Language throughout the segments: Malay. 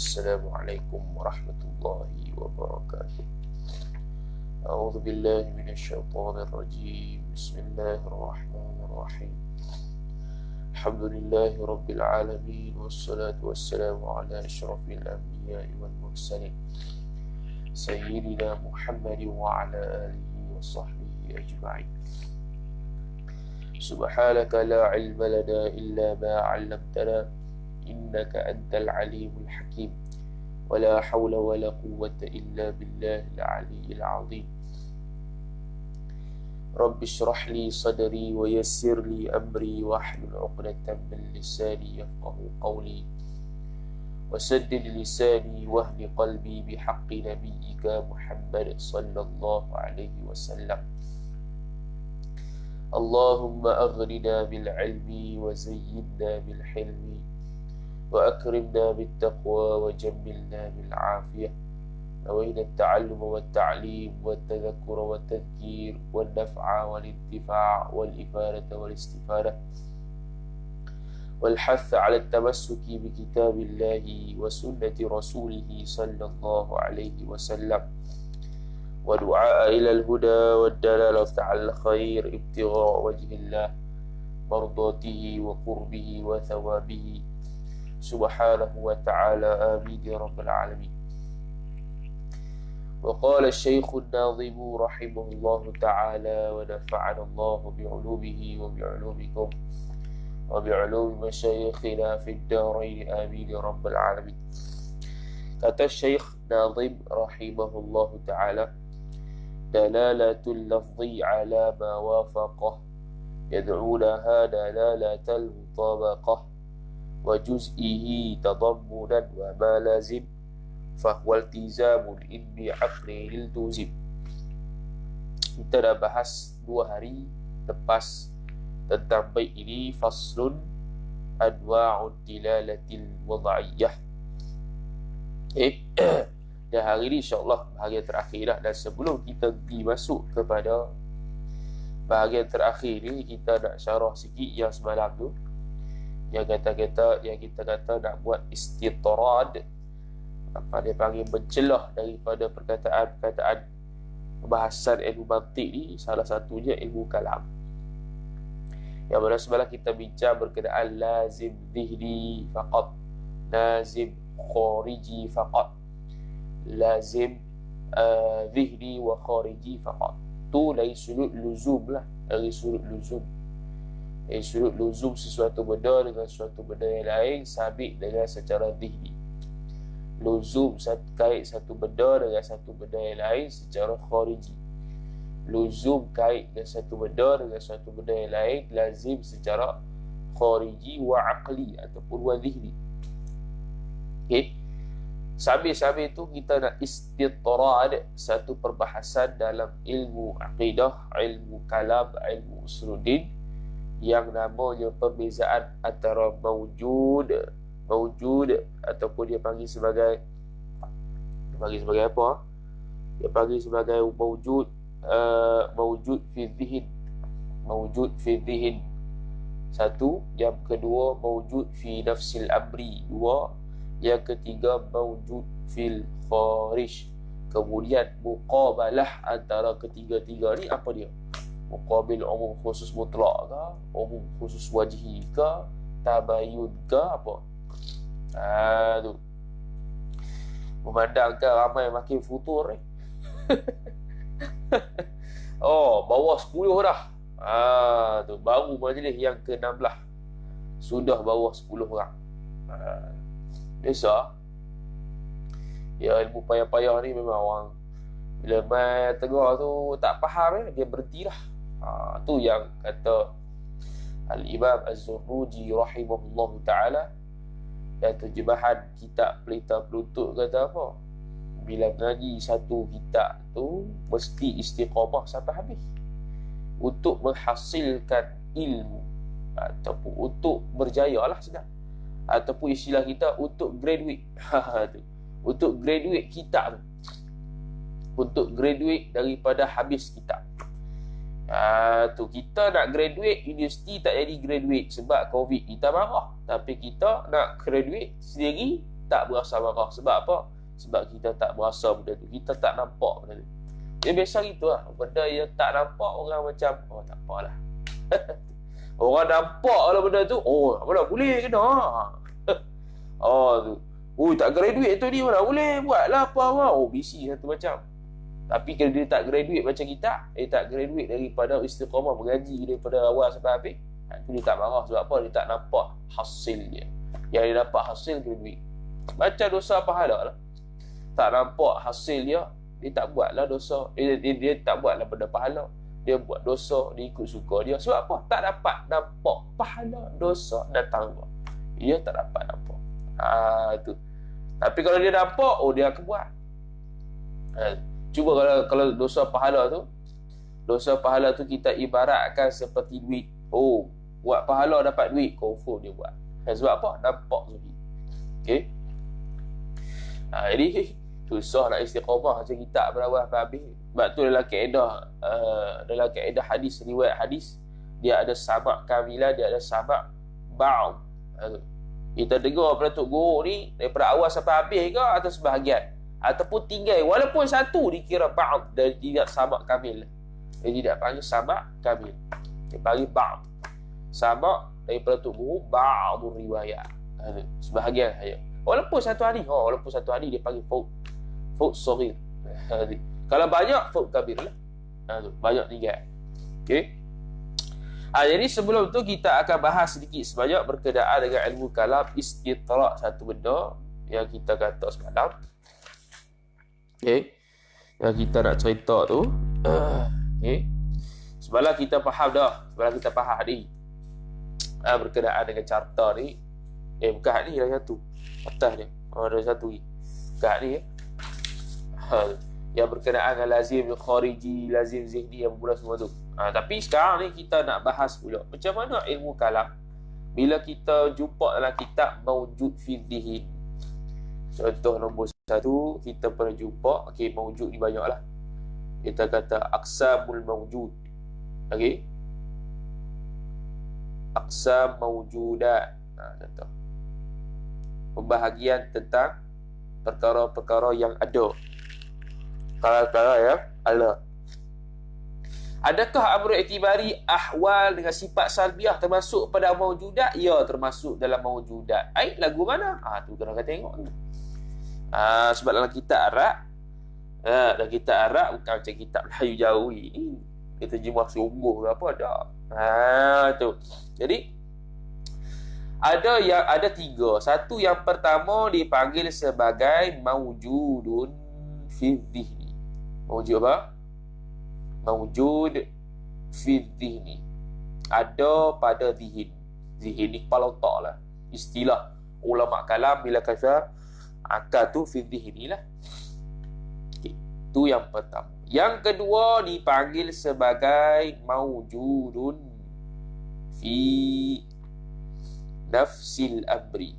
Assalamualaikum warahmatullahi wabarakatuh. A'udzu billahi minasyaitonir rajim. Bismillahirrahmanirrahim. Alhamdulillahi rabbil alamin wassalatu wassalamu ala asyrafil anbiya'i wal mursalin sayyidina Muhammadin wa ala alihi wa sahbihi ajma'in. Subhanaka la ilma lana illa ma 'allamtana innaka antal alimul hakim. ولا حول ولا قوة إلا بالله العلي العظيم. رب اشرح لي صدري ويسر لي أمري واحلل عقدة من لساني يفقه قولي وسدد لساني واهد قلبي بحق نبيك محمد صلى الله عليه وسلم. اللهم أغننا بالعلم وزينا بالحلم وأكرمنا بالتقوى وجملنا بالعافية. نوينا التعلم والتعليم والتذكر والتذكير والنفع والانتفاع والإفادة والاستفادة والحث على التمسك بكتاب الله وسنة رسوله صلى الله عليه وسلم ودعاء إلى الهدى والدلالة على الخير ابتغاء وجه الله مرضاته وقربه وثوابه سبحانه وتعالى آمين يا رب العالمين. وقال الشيخ الناظم رحمه الله تعالى ونفعنا الله بعلومه وبعلومكم وبعلوم مشايخنا في الدارين آمين يا رب العالمين. Kata Syekh Nazim rahimahullah ta'ala, dalalatul lafzi ala ma wafaqah yad'unaha dalalatal mutabaqah wa juz'ihi tadammunan wa ma lazim fahuwa iltizamul ilmi aqli liltuzim. Kita dah bahas 2 hari lepas tentang bait ini, faslun anwa'ud dilalatil wad'iyah. Dan hari ini insyaAllah bahagian terakhir dah. Dan sebelum kita pergi masuk kepada bahagian terakhir ni, kita nak syarah sikit yang semalam tu, yang kita kata nak buat istitrad, apa dia panggil, mencelah daripada perkataan-perkataan pembahasan ilmu mantik ni. Salah satunya ilmu kalam, yang mana semalam kita bincang berkenaan lazim dhihni faqat, lazim khariji faqat, lazim dhihni wa khariji faqat. Tu dari sudut luzum lah, dari sudut luzum. Sudut luzum sesuatu benda dengan sesuatu benda yang lain sabit dengan secara dhihni. Luzum kait satu benda dengan satu benda yang lain secara khariji. Luzum kait dengan satu benda dengan satu benda yang lain lazim secara khariji wa aqli ataupun wa dhihni. Okay. Sambil-sambil tu kita nak istitrad satu perbahasan dalam ilmu aqidah, ilmu kalam, ilmu usuluddin, yang namanya perbezaan antara mawjud ataupun dia panggil sebagai apa? Dia panggil sebagai mawjud fi dhihn. Mawjud fi dhihn. Satu. Yang kedua mawjud fi nafsil amri. 2. Yang ketiga mawjud fil kharij. Kemudian muqabalah antara ketiga-tiga ni apa dia? Muqabil umum khusus mutlak ke, umum khusus wajhi ke, tabayun ke, apa? Tu memandangkan ramai makin futur ni. Oh, bawah 10 dah. Tu baru majlis yang ke-16. Sudah bawah 10 orang. Biasa. Ya, ilmu payah-payah ni memang orang bila main tengah tu tak faham dia berhenti lah. Tu yang kata Al-Imam Az-Zurruji rahimahullahu ta'ala, dan terjemahan kitab Pelita Penuntut kata apa? Bila mengaji satu kitab tu mesti istiqamah sampai habis untuk menghasilkan ilmu, ataupun untuk berjaya lah sedang, ataupun istilah kita untuk graduate. Untuk graduate kitab tu, untuk graduate daripada habis kitab. Tu kita nak graduate universiti tak jadi graduate sebab COVID, kita marah. Tapi kita nak graduate sendiri tak berasa marah. Sebab apa? Sebab kita tak berasa benda tu, kita tak nampak benda tu. Dia biasa gitu lah. Benda yang tak nampak orang macam, oh tak apalah. Orang nampak lah benda tu, oh mana boleh kena. Oh tu, oh tak graduate tu ni mana boleh buat lah apa. Oh busy satu macam. Tapi kalau dia tak graduate macam kita, dia tak graduate daripada istiqamah mengaji daripada awal sampai habis, tu dia tak marah. Sebab apa? Dia tak nampak hasil dia. Yang dia dapat hasil graduate. Macam dosa pahala lah. Tak nampak hasil dia, dia tak buatlah dosa. Dia tak buatlah benda pahala. Dia buat dosa, dia ikut suka dia. Sebab apa? Tak dapat nampak pahala dosa datang. Dia tak dapat nampak. Tu. Tapi kalau dia nampak, oh dia akan buat. Cuba kalau dosa pahala tu kita ibaratkan seperti duit. Oh, buat pahala dapat duit, confirm dia buat. Sebab apa? Nampak tu. Okey. Jadi susah nak istiqamah macam kita berawal habis. Sebab tu dalam kaedah hadis, riwayat hadis, dia ada sabak kamilah, dia ada sabak ba'd. Kita dengar pada Tok Guru ni daripada awal sampai habis ke atau sebahagian, ataupun tinggal walaupun satu dikira ba'd dan tidak sabak kamil. Dia tidak panggil sabak kamil, dia panggil ba'd. Sabak daripada Tok Guru ba'd riwayat, sebahagian saja. Walaupun satu hari dia panggil fawq saghir. Kalau banyak fawq kabir lah. Banyak tinggal. Okey. Jadi sebelum tu kita akan bahas sedikit sebanyak berkenaan dengan ilmu kalam istitrak, satu benda yang kita kata semalam. Okey. Yang kita nak cerita tu. Okey. Semalam kita faham dah. Semalam kita faham ni. Berkenaan dengan carta ni. Bukan ni dah satu. Atas dia. Ada satu lagi. Bukan ni ya. Yang berkenaan dengan lazim khariji, lazim zihni, yang bermula semua tu. Tapi sekarang ni kita nak bahas pula macam mana ilmu kalam bila kita jumpa dalam kitab Mawjud fi Dhihin. Contoh nombor satu, kita pernah jumpa, okey, mawjud ni banyak lah. Kita kata aqsamul mawjud. Okey, aqsam mawjudat. Contoh pembahagian tentang perkara-perkara yang ada, perkara-perkara yang ada. Adakah amru i'tibari ahwal dengan sifat salbiah termasuk pada mawjudat? Ya, termasuk dalam mawjudat. Lagu mana? Tu kena tengok. Sebab dalam kitab Arab, dalam kitab Arab bukan macam kitab Melayu Jawi ni, dia terjemah sungguh ke apa dah. Tu. Jadi ada tiga. Satu, yang pertama dipanggil sebagai mawjudun fi dhihni. Mawjud apa? Mawjud fi dhihni. Ada pada dhihin. Dhihin ni kepala otak lah. Istilah ulama kalam bila kata akal tu fi dhihni lah. Okay. Tu yang pertama. Yang kedua dipanggil sebagai mawjudun fi nafsil amri.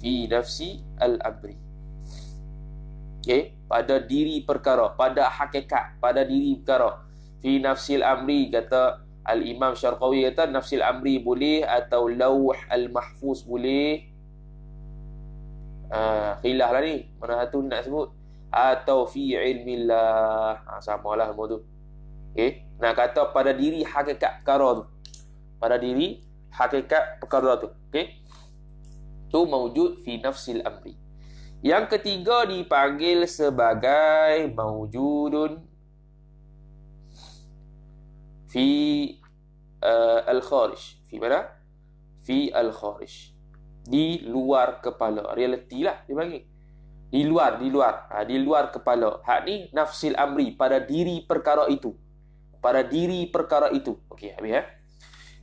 Fi nafsi al-amri. Okay, pada diri perkara, pada hakikat, pada diri perkara. Fi nafsil amri, kata Al-Imam Syarqawi, kata nafsil amri boleh, atau lauh al-mahfuz boleh. Khilaf lah ni, mana satu nak sebut. Atau fi ilmillah, samalah semua tu. Okay, nak kata pada diri hakikat perkara tu, pada diri hakikat perkara tu. Okay, tu mawjud fi nafsil amri. Yang ketiga dipanggil sebagai mawjudun fi al-kharij. Fi mana? Fi al-kharij. Di luar kepala. Realiti lah dia panggil. Di luar. Di luar kepala. Hak ni nafsil amri, pada diri perkara itu. pada diri perkara itu. Okey, habis ya.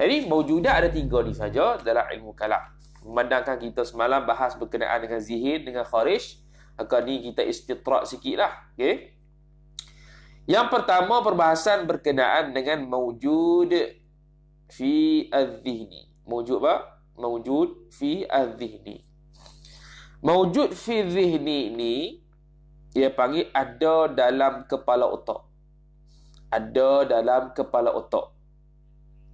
Jadi maujudat ada 3 ni saja dalam ilmu kalam. Memandangkan kita semalam bahas berkenaan dengan zihin, dengan kharij, maka ni kita istitrak sikitlah. Okey. Yang pertama perbahasan berkenaan dengan maujud fi adh-dhihni. Maujud apa? Maujud fi adh-dhihni. Maujud fi dhihni ni dia panggil ada dalam kepala otak. Ada dalam kepala otak.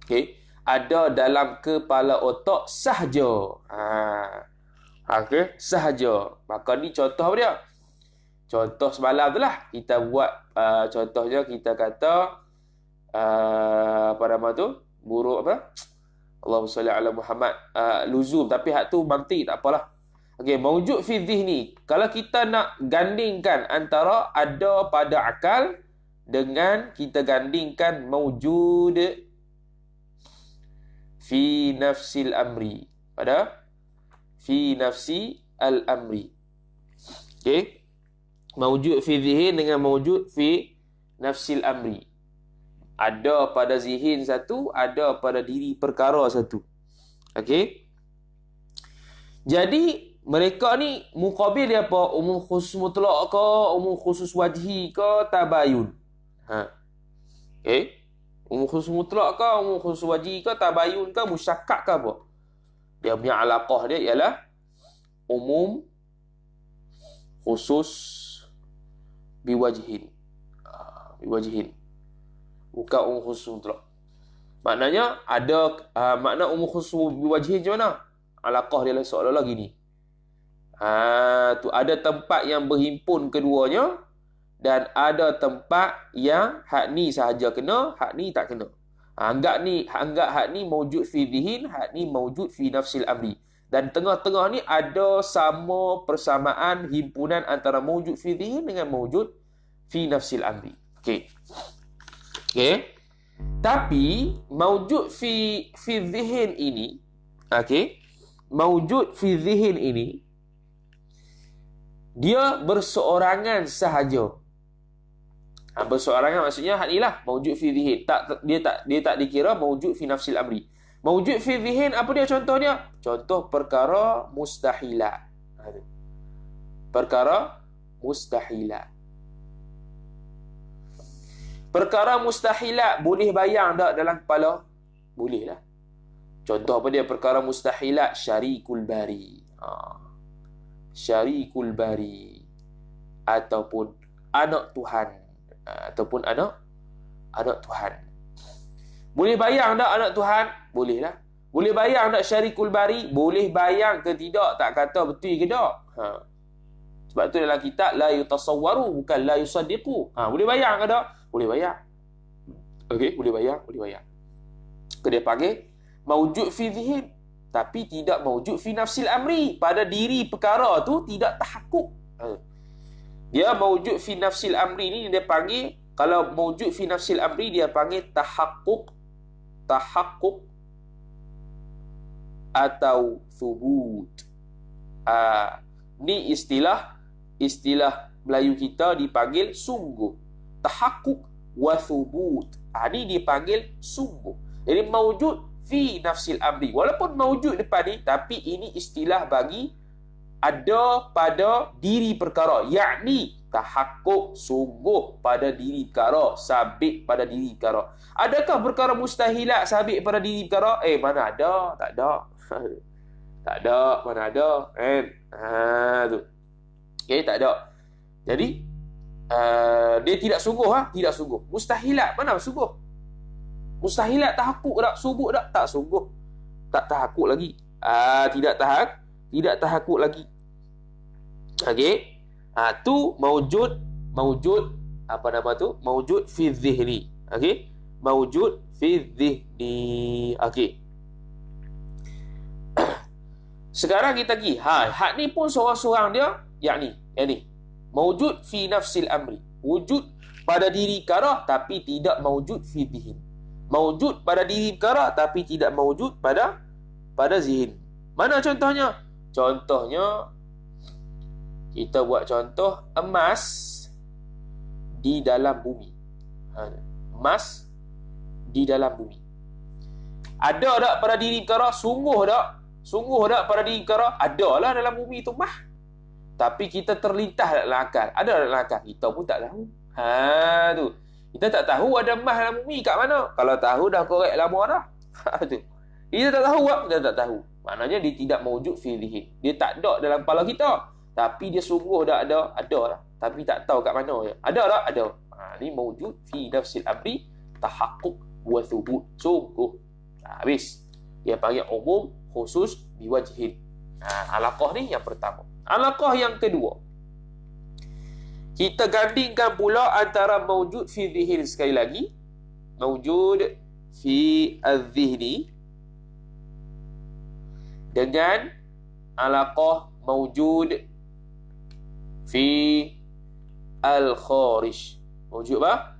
Okey, ada dalam kepala otak sahaja. Okey, sahaja. Maka ni contoh apa dia? Contoh semalam tu lah. Kita buat contohnya kita kata apa nama tu? Buruk apa? Allahumma salli ala Muhammad. Luzum. Tapi hak tu mantik tak apalah. Okey, maujud fi dhihni. Kalau kita nak gandingkan antara ada pada akal dengan kita gandingkan maujud fi nafsil amri. Pada fi nafsi al-amri. Okey. Maujud fi zihin dengan maujud fi nafsil amri. Ada pada zihin satu, ada pada diri perkara satu. Okey. Jadi mereka ni muqabil dia apa? Umum khusus mutlak ke, umum khusus wajhi ke, tabayun. Okey. Umum khusus mutlak ke, umum khusus wajhi ke, tabayun ke, musyakkak ke apa? Dia punya alaqah dia ialah umum khusus biwajhin. Biwajhin. Bukan umum khusus mutlak. Maknanya ada makna umum khusus biwajhin macam mana? Alaqah dia seolah-olah gini. Tu ada tempat yang berhimpun keduanya dan ada tempat yang hak ni sahaja kena, hak ni tak kena. Anggap hak ni maujud fi dhihin, hak ni maujud fi nafsil amri. Dan tengah-tengah ni ada sama persamaan himpunan antara maujud fi dhihin dengan maujud fi nafsil amri. Okey. Okey. Tapi maujud fi dhihin ini, okey. Maujud fi dhihin ini dia berseorangan sahaja. Berseorangan maksudnya hak ni lah maujud fi dhihin. Dia tak dikira maujud fi nafsil amri. Maujud fi dhihin apa dia contohnya? Contoh perkara mustahilat. Perkara mustahilat. Perkara mustahilat boleh bayang tak dalam kepala? Boleh lah. Contoh apa dia perkara mustahilat? Syarikul bari. Syarikul bari. Ataupun anak Tuhan. Ataupun anak Tuhan. Boleh bayang tak anak Tuhan? Boleh lah. Boleh bayang tak syarikul bari? Boleh bayang ke tidak? Tak kata betul ke tak? Sebab tu dalam kitab la yutasawwaru, bukan la yusaddiqu. Boleh bayang ke tak? Boleh bayang. Okey, boleh bayang. Dia panggil maujud fi dhihin, tapi tidak maujud fi nafsil amri. Pada diri perkara tu tidak tahakkuk. Dia maujud fi nafsil amri ni dia panggil, kalau maujud fi nafsil amri dia panggil tahakkuk atau thubut. Ni istilah Melayu kita dipanggil sungguh. Tahakkuk wa thubut. Ni dipanggil sungguh. Jadi maujud fi nafsil amri. Walaupun maujud depan ni, tapi ini istilah bagi ada pada diri perkara, yakni tahakkuk sungguh pada diri perkara, sabit pada diri perkara. Adakah perkara mustahilat sabit pada diri perkara? Mana ada? Tak ada. Tak ada, mana ada, kan? Tu. Okey, tak ada. Jadi dia tidak sungguh, tidak sungguh. Mustahilat mana sungguh? Mustahilat tahakkuk tak? Subut tak? Tak sungguh. Tak tahakkuk lagi. Tidak tahakkuk lagi. Okey. Tu maujud apa nama tu? Maujud fi dhihni. Okey. Maujud fi dhihni. Okey. Sekarang kita pergi. Hak ni pun seorang-seorang dia, yang ni. Maujud fi nafsil amri. Wujud pada diri perkara tapi tidak maujud fi dhihin. Maujud pada diri perkara tapi tidak maujud pada zihin. Mana contohnya? Contohnya kita buat contoh emas di dalam bumi. Emas di dalam bumi. Ada tak pada diri perkara? Sungguh tak pada diri perkara? Adalah dalam bumi tu mah. Tapi kita terlintas dalam akal. Ada dalam akal, kita pun tak tahu. Tu. Kita tak tahu ada mah dalam bumi kat mana. Kalau tahu dah korek lama dah. Tu. Kita tak tahu tak? Kita tak tahu. Maknanya dia tidak mewujud fi dhihin. Dia tak ada dalam kepala kita. Tapi dia sungguh tak ada. Ada lah. Tapi tak tahu kat mana je. Ada tak? Ada. Ni mewujud fi nafsil amri tahaqquq wa thubut. Sungguh. Habis. Dia panggil umum khusus biwajhin. Alaqah ni yang pertama. Alaqah yang kedua. Kita gandingkan pula antara mawjud fi dhihin sekali lagi. Mawjud fi al-dhihni dengan alaqah mawjud fi al-kharij. Mawjud apa?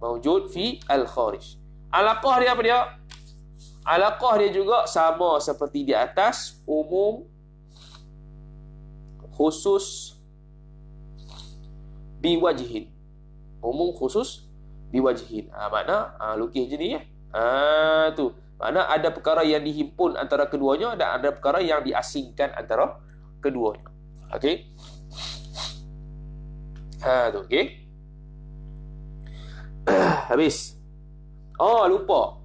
Mawjud fi al-kharij. Alaqah dia apa dia? Alaqah dia juga sama seperti di atas, umum khusus biwajhin. Umum khusus biwajhin. Makna lukis je ni ya. Tu. Makna ada perkara yang dihimpun antara keduanya dan ada perkara yang diasingkan antara keduanya. Okey. Tu okey. Habis. Lupa.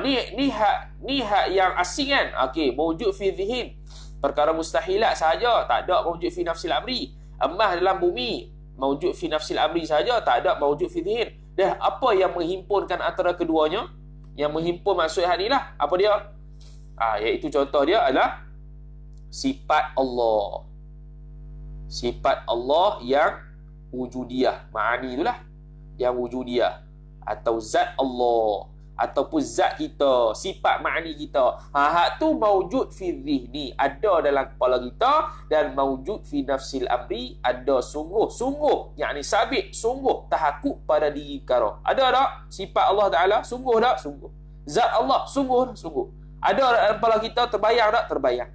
Ni hak yang asing kan. Okey, mawjud fi dhihin. Perkara mustahilat sahaja, tak ada mawjud fi nafsil amri. Emah dalam bumi, mawjud fi nafsil amri sahaja, tak ada mawjud fi dhihin. Dah apa yang menghimpunkan antara keduanya? Yang menghimpun maksud hal ni lah. Apa dia? Iaitu contoh dia adalah sifat Allah. Sifat Allah yang wujudiyah. Ma'ani itulah. Yang wujudiyah. Atau zat Allah. Ataupun zat kita, sifat ma'ani kita. Hak tu mawjud fi dhihni, ada dalam kepala kita, dan mawjud fi nafsil amri, ada sungguh, yakni sabit, sungguh, tahakkuk pada diri perkara. Ada tak? Sifat Allah Ta'ala, sungguh tak? Sungguh. Zat Allah, sungguh. Ada dalam kepala kita, terbayang tak? Terbayang.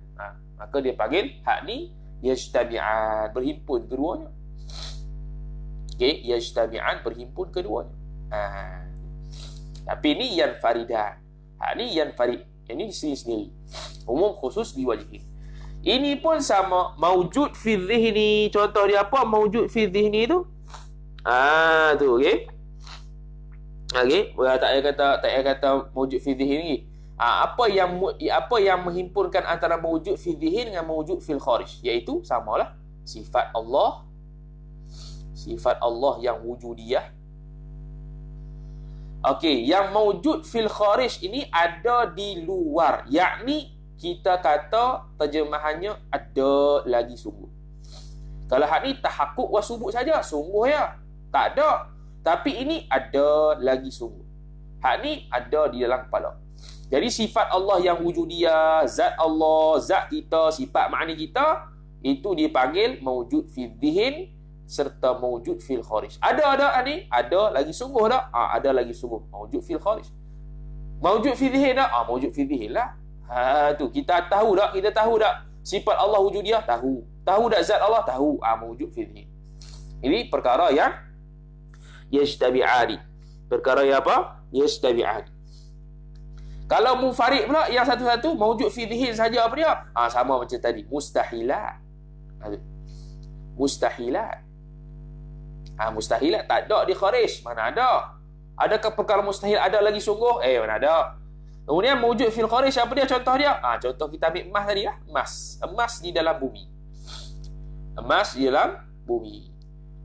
Maka dia panggil, hak ni, yajtami'an, berhimpun keduanya. Okay, yajtami'an, berhimpun keduanya. Tapi ni yang faridah. Ni yang farid. Yang ni sendiri-sendiri. Umum khusus biwajhin. Ini pun sama. Mawjud fi dhihni. Contoh dia apa? Mawjud fi dhihni tu. Tu, okey. Okey. Tak payah kata mawjud fi dhihni lagi. Apa yang menghimpunkan antara mawjud fi dhihin dengan mawjud fil kharij? Iaitu samalah. Sifat Allah yang wujudiyah. Okey, yang mawjud fil kharij ini ada di luar. Yakni kita kata terjemahannya ada lagi sungguh. Kalau hak ni tahakkuk wa subut saja, sungguh ya. Tak ada. Tapi ini ada lagi sungguh. Hak ni ada di dalam kepala. Jadi sifat Allah yang wujudiyah, zat Allah, zat kita, sifat ma'ani kita, itu dipanggil mawjud fi dhihin serta mawjud fil kharij. Ada ni? Ada lagi sungguh tak? Ada lagi sungguh. Mawjud fil kharij. Mawjud fi dhihin tak? Mawjud fi dhihin lah. Tu kita tahu tak? Kita tahu tak? Sifat Allah wujudiyah? Tahu. Tahu tak zat Allah? Tahu. Mawjud fi dhihin. Ini perkara yang yajtabi'ani. Perkara yang apa? Yajtabi'ani. Kalau munfarid pula yang satu-satu mawjud fi dhihin saja apa dia? Sama macam tadi. Mustahilat. Mustahilat. Mustahilat tak ada di kharij. Mana ada? Adakah perkara mustahil ada lagi sungguh? Mana ada? Kemudian mawjud fil kharij apa dia contoh dia? Contoh kita ambil emas tadi lah. Emas di dalam bumi. Emas di dalam bumi.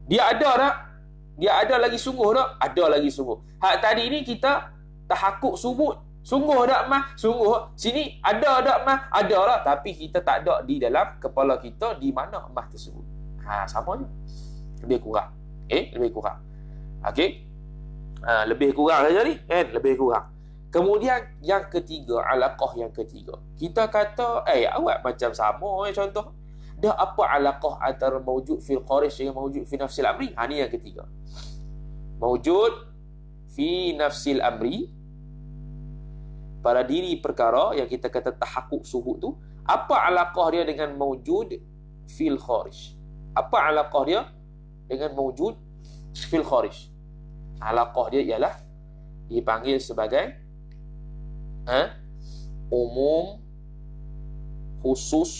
Dia ada tak? Dia ada lagi sungguh tak? Ada lagi sungguh. Hak tadi ni kita tahakkuk subut. Sungguh tak emas? Sungguh. Sini ada tak emas? Ada lah. Tapi kita tak ada di dalam kepala kita di mana emas tersebut. Sama je. Lebih kurang. Lebih kurang. Okey. Lebih kurang saja ni. Lebih kurang. Kemudian yang ketiga, alaqah yang ketiga. Kita kata, awak macam sama contoh. Dah apa alaqah antara mawjud fil kharij dengan mawjud fi nafsil amri? Ni yang ketiga. Mawjud fi nafsil amri, pada diri perkara yang kita kata tahakkuk subut tu, apa alaqah dia dengan mawjud fil kharij? Apa alaqah dia dengan mawjud fil kharij? Alaqah dia ialah dipanggil sebagai umum khusus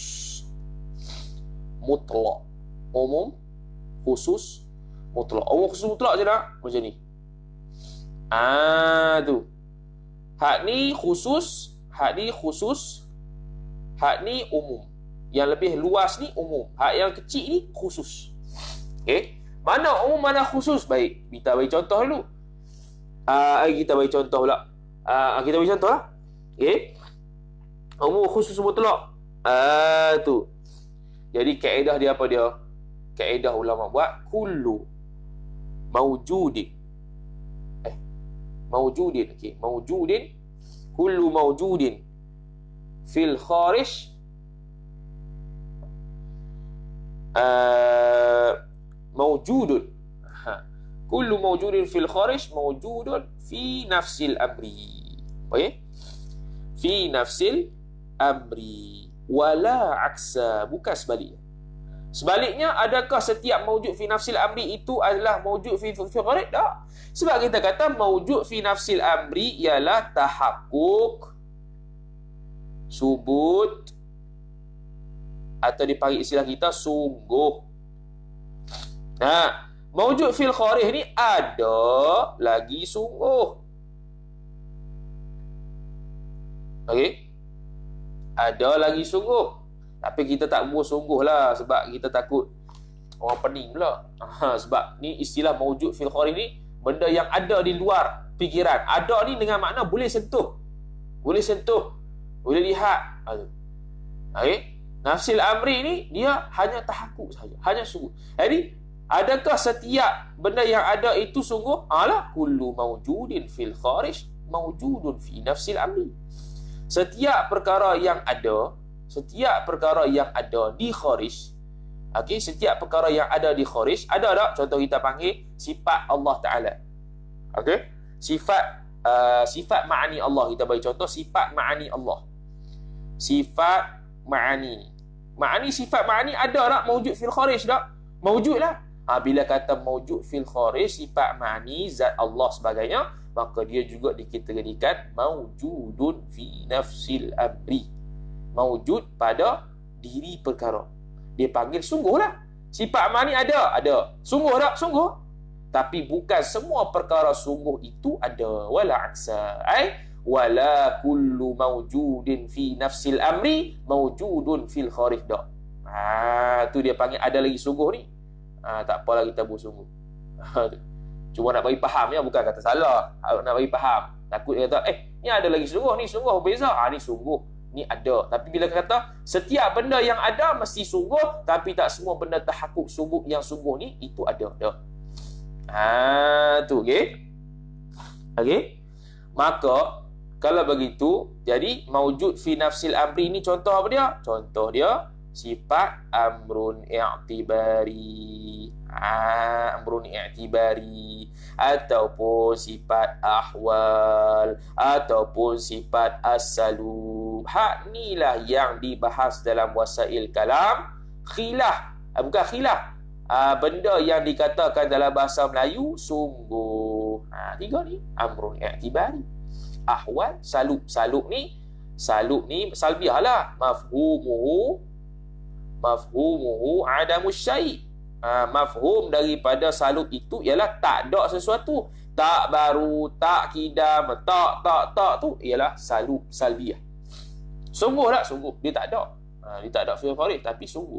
mutlak. Umum khusus mutlak. Umum khusus mutlak je nak macam ni. Tu. Hak ni khusus, hak ni khusus, hak ni umum. Yang lebih luas ni umum. Hak yang kecil ni khusus. Okey. Mana umum, mana khusus? Baik, kita bagi contoh dulu. Kita bagi contoh pula. Kita bagi contoh lah. Okey. Umum khusus mutlak. Tu. Jadi kaedah dia apa dia? Kaedah ulama buat kullu mawjudin. Mawjudin. Okey, mawjudin, kullu mawjudin fil kharij mawjudun. Kullu mawjudin fil kharij mawjudun fi nafsil amri. Okey? Fi nafsil amri wala aksa, bukan sebaliknya. Sebaliknya, adakah setiap mawjud fi nafsil amri itu adalah mawjud fi kharij? Tak. Sebab kita kata mawjud fi nafsil amri ialah tahakkuk, subut, atau dipanggil istilah kita sungguh. Mawjud fil kharij ni ada lagi sungguh. Okey? Ada lagi sungguh. Tapi kita tak buat sungguh lah, sebab kita takut orang pening pula. Sebab ni istilah mawjud fil kharij ni benda yang ada di luar fikiran. Ada ni dengan makna boleh sentuh. Boleh sentuh. Boleh lihat. Okey? Nafsil amri ni dia hanya tahakkuk saja, hanya sungguh. Jadi adakah setiap benda yang ada itu sungguh? Alah, kullu mawjudin fil kharij mawjudun fi nafsil amri. Setiap perkara yang ada di kharij, okey, setiap perkara yang ada di kharij, ada tak? Contoh kita panggil sifat Allah Taala. Okey? Sifat ma'ani Allah, kita bagi contoh sifat ma'ani Allah. Sifat ma'ani. Sifat ma'ani ada tak mawjud fil kharij tak? Mawjud lah. Bila kata mawjud fil kharij, sifat ma'ani, zat Allah sebagainya, maka dia juga dikategorikan mawjudun fi nafsil amri. Mawjud pada diri perkara. Dia panggil sungguh lah. Sifat ma'ani ada. Sungguh tak? Sungguh. Tapi bukan semua perkara sungguh itu ada. Wala aksa. Wala kullu mawjudin fi nafsil amri mawjudun fil kharij dak. Tu dia panggil ada lagi sungguh ni. Tak apalah kita buat sungguh. Cuma nak bagi faham ya, bukan kata salah. Nak bagi faham. Takut dia kata, ni ada lagi sungguh, ni sungguh berbeza. Ni sungguh, ni ada. Tapi bila kata setiap benda yang ada mesti sungguh, tapi tak semua benda tahakkuk sungguh yang sungguh ni itu ada. Tu okey. Okey. Maka kalau begitu, jadi mawjud fi nafsil amri ni contoh apa dia? Contoh dia sifat amrun i'tibari. Amrun i'tibari, ataupun sifat ahwal, ataupun sifat as-salub. Hak ni lah yang dibahas dalam wasail kalam. Bukan khilaf. Benda yang dikatakan dalam bahasa Melayu sungguh. Tiga ni amrun i'tibari, ahwal, salub. Salub ni salbiah lah. Mafhumuhu adamus syai'. Mafhum daripada salub itu ialah tak ada sesuatu. Tak baru, tak kidam, tak tu ialah salbiah. Sungguh tak? Sungguh. Dia tak ada. Dia tak ada fil kharij, tapi sungguh.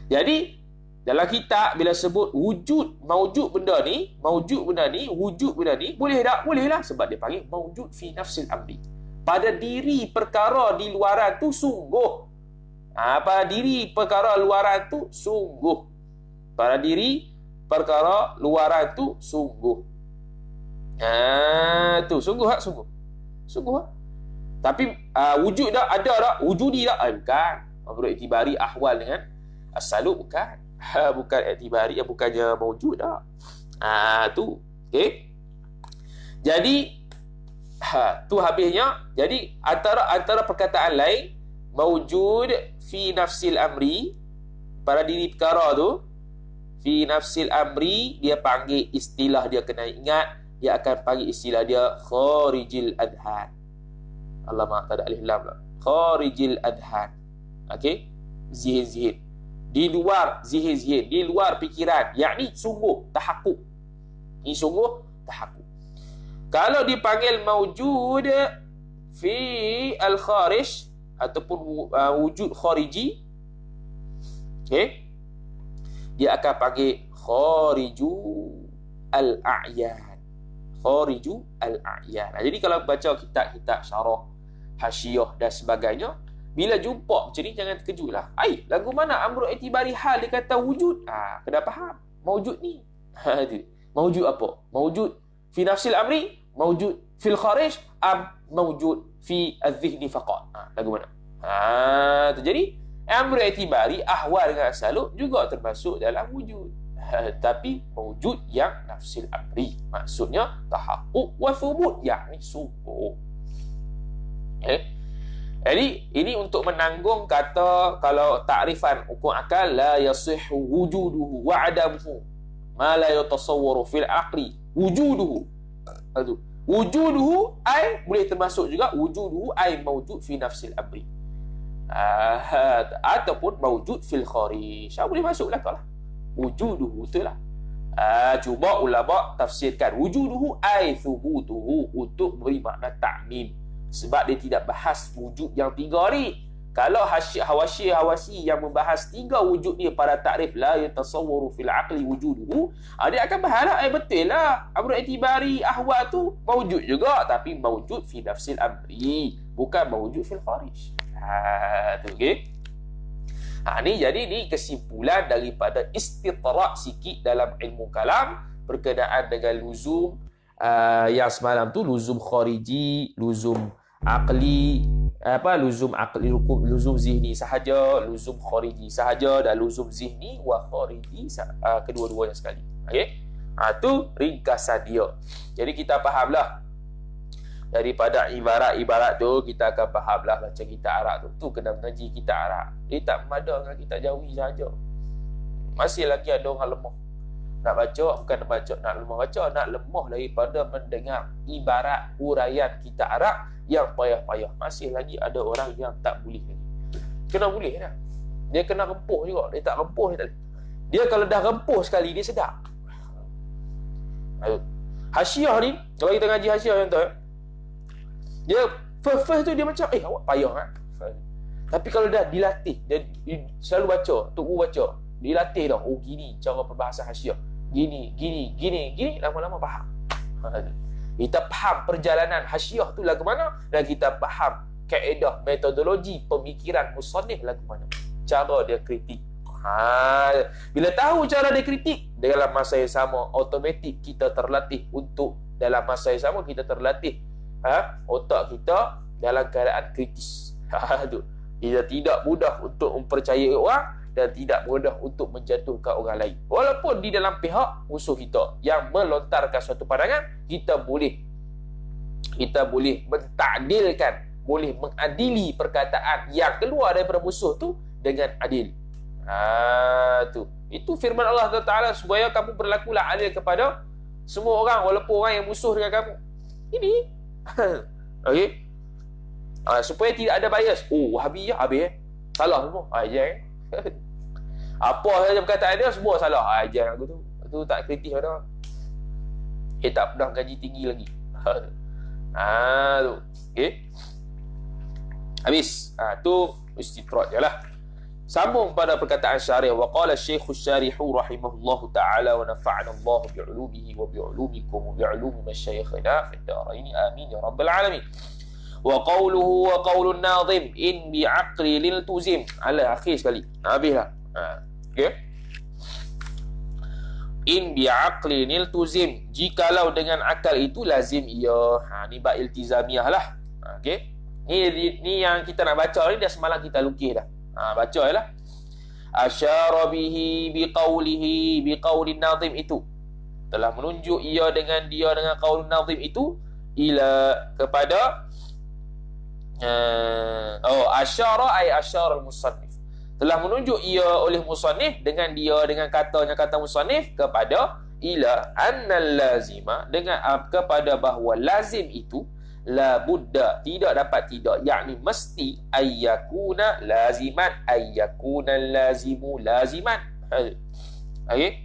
Jadi dalam kitab bila sebut mawjud benda ni, wujud benda ni, boleh tak? Boleh lah, sebab dia panggil mawjud fi nafsil amri. Pada diri perkara di luaran tu sungguh. Pada diri perkara luaran tu sungguh. Pada diri perkara luaran tu sungguh. Tu sungguh tak? Sungguh tak? Tapi wujud tak? Ada tak? Wujudi tak? Bukan. Mafhum i'tibari ahwal dengan as-salub, bukan. Bukan i'tibari, bukannya mawjud tak? Tu. Okey. Jadi tu habisnya. Jadi antara perkataan lain, mawjud fi nafsil amri, pada diri perkara tu, fi nafsil amri, dia panggil istilah dia kena ingat dia akan panggil istilah dia kharijil adhan. Alamak, tak ada alif lam lah. Kharijil adhan. Okey? Zihin-zihin. Di luar zihin-zihin, di luar fikiran. Yakni sungguh tahaqquq. Ini sungguh tahaqquq. Kalau dipanggil mawjud fi al-kharij ataupun wujud khariji, okey, dia akan panggil khariju al-a'yan. Khariju al-a'yan. Jadi kalau baca kitab-kitab syarah, hasyiah dan sebagainya, bila jumpa macam ni jangan terkejutlah. Lagu mana Amrul I'tibari hal dia kata wujud? Kena faham. Mawjud ni. Mawjud apa? Mawjud fi nafsil amri, mawjud fil kharij, mawjud fi az-zihni faqat. Lagu mana? Jadi Amrul I'tibari ahwal dengan saluk juga termasuk dalam wujud. Tapi mawjud yang nafsil amri. Maksudnya tahaqquq wa thubut, yakni sungguh. Jadi ini untuk menanggung kata kalau takrifan hukum akal la yasihhu wujuduhu wa adamuhu ma la yatasawwaru fil aqli wujuduhu. Wujuduhu ay boleh termasuk juga wujuduhu ay mawjud fi nafsil amri. Ataupun mawjud fil kharij. Boleh masuklah kalau wujuduhu itulah. Cuba ulama tafsirkan wujuduhu ay thubutuhu untuk beri makna ta'mim. Sebab dia tidak bahas wujud yang tiga ni. Kalau hawasi yang membahas tiga wujud ni pada takrif la yatasawwaru fil aqli wujuduhu, dia akan bahas betul lah Amrul I'tibari ahwa tu mawjud juga, tapi mawjud fi nafsil amri, bukan mawjud fil kharij. Tu okey. Ni jadi ni kesimpulan daripada istitrak sikit dalam ilmu kalam berkenaan dengan luzum yang semalam tu, luzum khariji, luzum aqli, luzum zihni sahaja, luzum khariji sahaja, dan luzum zihni wa khariji kedua-duanya sekali. Okey? Tu ringkasan dia. Jadi kita fahamlah daripada ibarat-ibarat tu, kita akan fahamlah baca kitab Arab tu kena mengaji kitab Arab. Dia tak mada dengan kitab Jawi sahaja. Masih lagi ada orang lemah. Nak baca, bukan nak baca, nak lemah baca, nak lemah daripada mendengar ibarat huraian kitab Arab yang payah-payah. Masih lagi ada orang yang tak boleh lagi. Kena boleh dah. Dia kena rempuh juga. Dia tak rempuh, dia tak boleh. Dia kalau dah rempuh sekali, dia sedap. Hasyiah ni, kalau kita ngaji hasyiah contoh, dia first tu dia macam, awak payah kan? Tapi kalau dah dilatih, dia selalu baca, tok guru baca, dilatih dah, gini cara perbahasan hasyiah. Gini, lama-lama faham. Kita faham perjalanan hasyiah tu lagu mana, dan kita faham kaedah metodologi pemikiran musannif lagu mana, cara dia kritik. Bila tahu cara dia kritik, dalam masa yang sama automatik kita terlatih untuk dalam masa yang sama kita terlatih otak kita dalam keadaan kritis. Kita tidak mudah untuk mempercayai orang dan tidak mudah untuk menjatuhkan orang lain. Walaupun di dalam pihak musuh kita yang melontarkan suatu pandangan, kita boleh mentakdilkan, boleh mengadili perkataan yang keluar daripada musuh tu dengan adil. Itu firman Allah Taala, supaya kamu berlakulah adil kepada semua orang walaupun orang yang musuh dengan kamu. Ini okey. Supaya tidak ada bias. Wahabi ya, habis salah semua. Apa saja perkataan dia semua salah. Jangan aku tu tak kritis pada. Tak pernah gaji tinggi lagi. Tu. Okey. Habis. Tu istitrak jelah. Sambung pada perkataan syarih. Wa qala Syekh Syarihu rahimahullahu taala wa nafa'ana Allah bi'ulumihi wa bi'ulumikum wa bi'ulumi masyayikhina fid darain. Amin ya rabbal alamin. Wa qawluhu wa qawlun nazim in bi'aqli lil tuzim. Ala akhir sekali. Habislah. Okey. In bi'aqli lil tuzim. Jikalau dengan akal itu lazim ia. Ni bab iltizamiyah lah. Okey. Ni yang kita nak baca ni dah semalam kita lukis dah. Baca lah. Asyara bihi biqaulihi biqaulin nazim itu. Telah menunjuk ia dengan qaulun nazim itu ila kepada asyara ay asyara al-musannif. Telah menunjuk ia oleh musannif dengan katanya kata musannif kepada ila annal lazima, dengan kepada bahawa lazim itu la budda, tidak dapat tidak, yakni mesti ayyakuna laziman, ayyakuna lazimu laziman. Okey,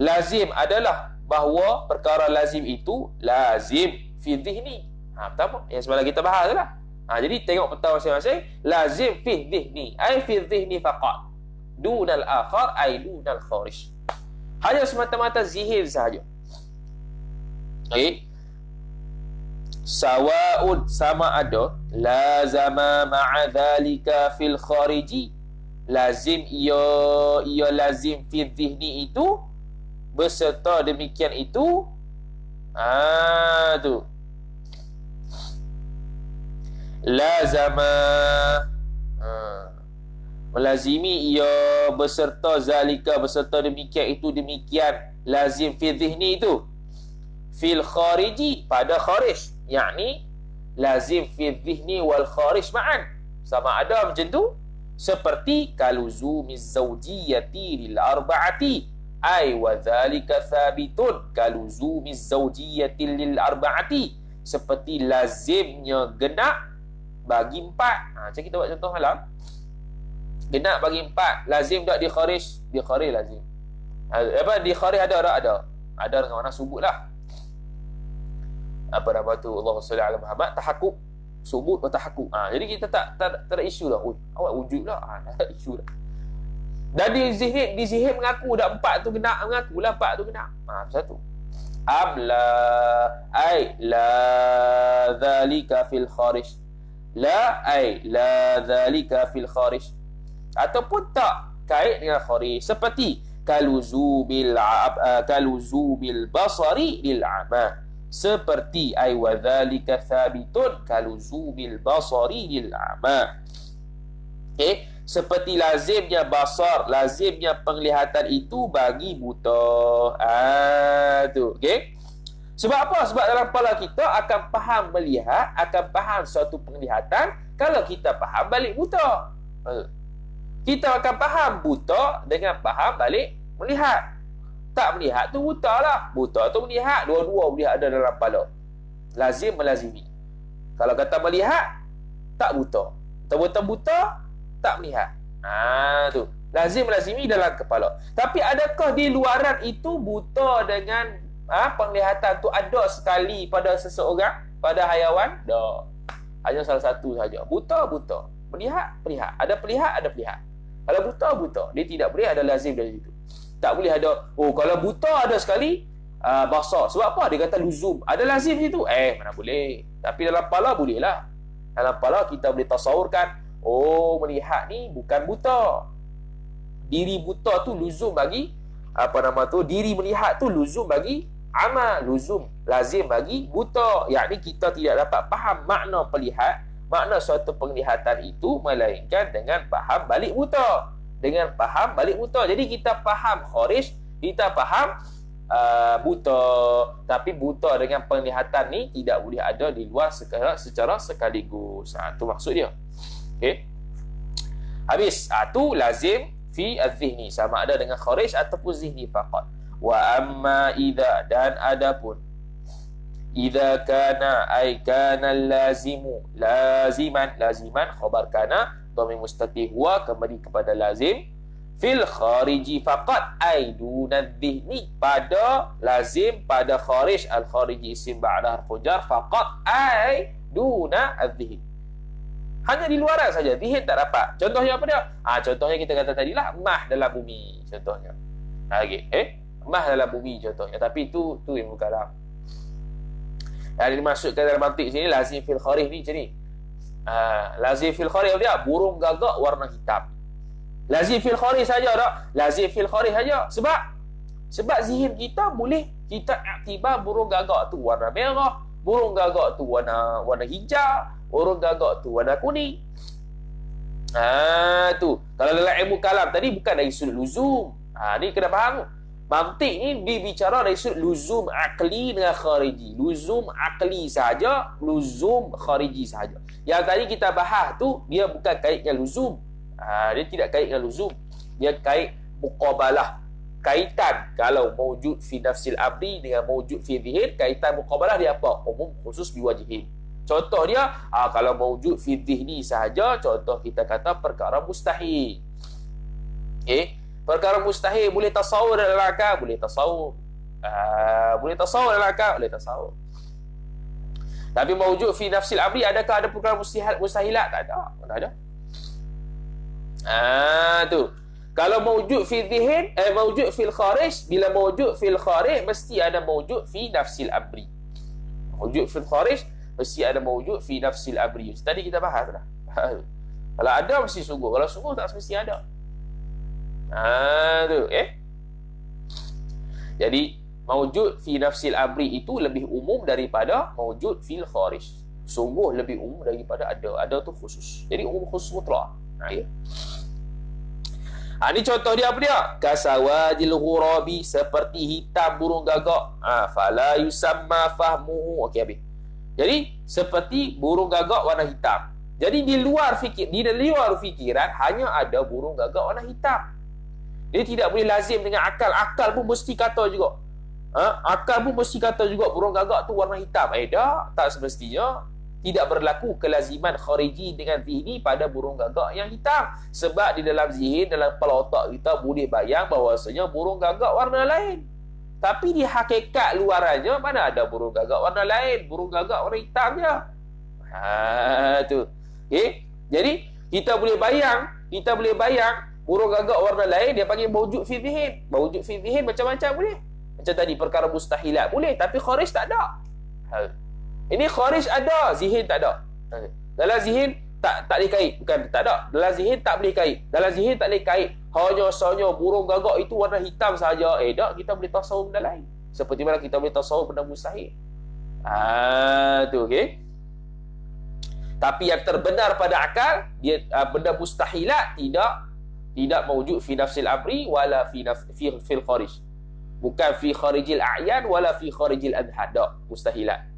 lazim adalah bahawa perkara lazim itu lazim fi dhihni. Pertama yang semalam kita bahas lah. Jadi tengok peta masing-masing. Lazim fi dhihni ay fi dhihni faqat, dunal akhar ay dunal kharij. Hanya semata-mata zihir sahaja. Okey, sawa'un, sama ada, lazama ma'a dhalika fil khariji, lazim ia lazim fi dhihni itu beserta demikian itu. Tu lazama, melazimi ia beserta zalika, beserta demikian itu, demikian lazim fi dhihni itu fil khariji, pada kharij, yakni lazim fi dhihni wal kharij ma'an, sama ada macam tu, seperti kaluzumiz zawjiyati lil arba'ati ay wa dhalika thabitun kaluzumiz zawjiyati lil arba'ati, seperti lazimnya genap bagi 4. Macam kita buat contoh malam, genap bagi 4, lazim tak di kharij? Di kharij lazim. Di kharij ada dengan mana subut lah. Apa nama tu, Allahumma salli ala Muhammad, tahakkuk, subut wa tahakkuk. Jadi kita tak ada isu lah. Awak wujud lah. Tak ada isu lah. Dan di zihir mengaku dah 4 tu genap, mengaku lah 4 tu genap. Satu. Amla ay la dhalika fil kharij, la ay la dhalika fil kharij, ataupun tak kait dengan kharij, seperti kaluzubil basari lil ama, seperti ay wa dhalika thabitun kaluzubil basari lil ama. Seperti lazimnya basar, lazimnya penglihatan itu bagi buta. Tu. Okey. Sebab apa? Sebab dalam kepala kita akan faham melihat, akan faham suatu penglihatan kalau kita faham balik buta. Kita akan faham buta dengan faham balik melihat. Tak melihat tu buta lah. Buta tu melihat. Dua-dua melihat ada dalam kepala. Lazim melazimi. Kalau kata melihat, tak buta. Betul-betul buta, tak melihat. Tu. Lazim melazimi dalam kepala. Tapi adakah di luaran itu buta dengan penglihatan tu ada sekali pada seseorang, pada haiwan? Tak. Hanya salah satu saja. Buta. Melihat. Ada pelihat. Kalau buta. Dia tidak boleh ada lazim dari situ. Tak boleh ada, kalau buta ada sekali basar. Sebab apa? Dia kata luzum. Ada lazim situ? Mana boleh. Tapi dalam kepala boleh lah. Dalam kepala kita boleh tasawurkan, melihat ni bukan buta. Diri buta tu luzum bagi diri melihat tu luzum bagi ama, luzum lazim bagi buta. Yakni kita tidak dapat faham makna pelihat, makna suatu penglihatan itu, melainkan dengan faham balik buta. Jadi kita faham kharij, kita faham buta. Tapi buta dengan penglihatan ni tidak boleh ada di luar secara sekaligus. Itu maksud dia. Okey. Habis. Tu lazim fi az-zihni, sama ada dengan kharij ataupun zihni faqat. Wa amma idza, dan adapun idza kana ay kana lazimu laziman khabar kana dhamir mustatir huwa, kembali kepada lazim, fil khariji faqat ay dunadh dhihni, pada lazim pada kharij, al khariji isim ba'da harfu jar, faqat ay duna adh-dhihn, hanya di luaran saja, dhihn tak dapat. Contohnya apa dia? Contohnya kita kata tadilah mah dalam bumi, contohnya. Mah dalam bumi contohnya, tapi itu ilmu kalam. Yang dimaksudkan dalam mantik sini lazim fil kharij ni macam ni. Lazim fil kharij dia burung gagak warna hitam. Lazim fil kharij saja tak? Lazim fil kharij saja. Sebab zihir kita boleh kita iktibar burung gagak tu warna merah, burung gagak tu warna hijau, burung gagak tu warna kuning. Tu. Kalau dalam ilmu kalam tadi bukan dari sudut luzum. Ni kena faham. Mantik ni dibicara dari sudut luzum akli dengan khariji. Luzum akli saja, luzum khariji saja. Yang tadi kita bahas tu dia bukan kait dengan luzum. Dia tidak kait dengan luzum. Dia kait muqabalah. kaitan kalau mawjud fi nafsil amri dengan mawjud fi dhihn, kaitan muqabalah dia apa? Umum khusus biwajihin. Contoh dia, kalau mawjud fi dhihni sahaja, contoh kita kata perkara mustahil. Perkara mustahil boleh tasawur dalam akal, boleh tasawur. Boleh tasawur dalam akal, boleh tasawur. Tapi mawjud fi nafsil amri, adakah ada perkara mustahilat? Tak ada. Tak ada. Tu. Kalau mawjud fi dhihn, mawjud fil kharij, bila mawjud fil kharij mesti ada mawjud fi nafsil amri. Mawjud fil kharij mesti ada mawjud fi nafsil amri. Tadi kita bahas dah. Kalau ada mesti sungguh, kalau sungguh tak mesti ada. Tu, Jadi mawjud fi nafsil amri itu lebih umum daripada mawjud fil kharij. Sungguh lebih umum daripada ada. Ada tu khusus. Jadi umum khusus mutlak. Ini contoh dia apa dia? Kasawadil ghurabi, seperti hitam burung gagak. Fala yusamma fahmuhu. Okey, habis. Jadi seperti burung gagak warna hitam. Jadi di luar fikiran hanya ada burung gagak warna hitam. Jadi tidak boleh lazim dengan akal. Akal pun mesti kata juga. Akal pun mesti kata juga burung gagak tu warna hitam. Tak semestinya. Tidak berlaku kelaziman khariji dengan zihni pada burung gagak yang hitam. Sebab di dalam zihin, dalam kepala otak kita boleh bayang bahawasanya burung gagak warna lain. Tapi di hakikat luarannya, mana ada burung gagak warna lain? Burung gagak warna hitam je. Tu. Jadi, kita boleh bayang burung gagak warna lain, dia panggil mawjud fi zihin. Mawjud fi zihin macam-macam boleh. Macam tadi, perkara mustahilat boleh. Tapi kharij tak ada. Ini kharij ada, zihin tak ada. Dalam zihin tak boleh kait. Bukan tak ada. Dalam zihin tak boleh kait. Dalam zihin tak boleh kait. Hanya burung gagak itu warna hitam saja. Tak, kita boleh tasawur benda lain. Seperti mana kita boleh tasawur benda mustahil. Tu, okey. Tapi yang terbenar pada akal, dia benda mustahilat tidak mawjud fi nafsil amri wala fil kharij. Bukan fi kharijil a'yan wala fi kharijil adhan. Mustahilat.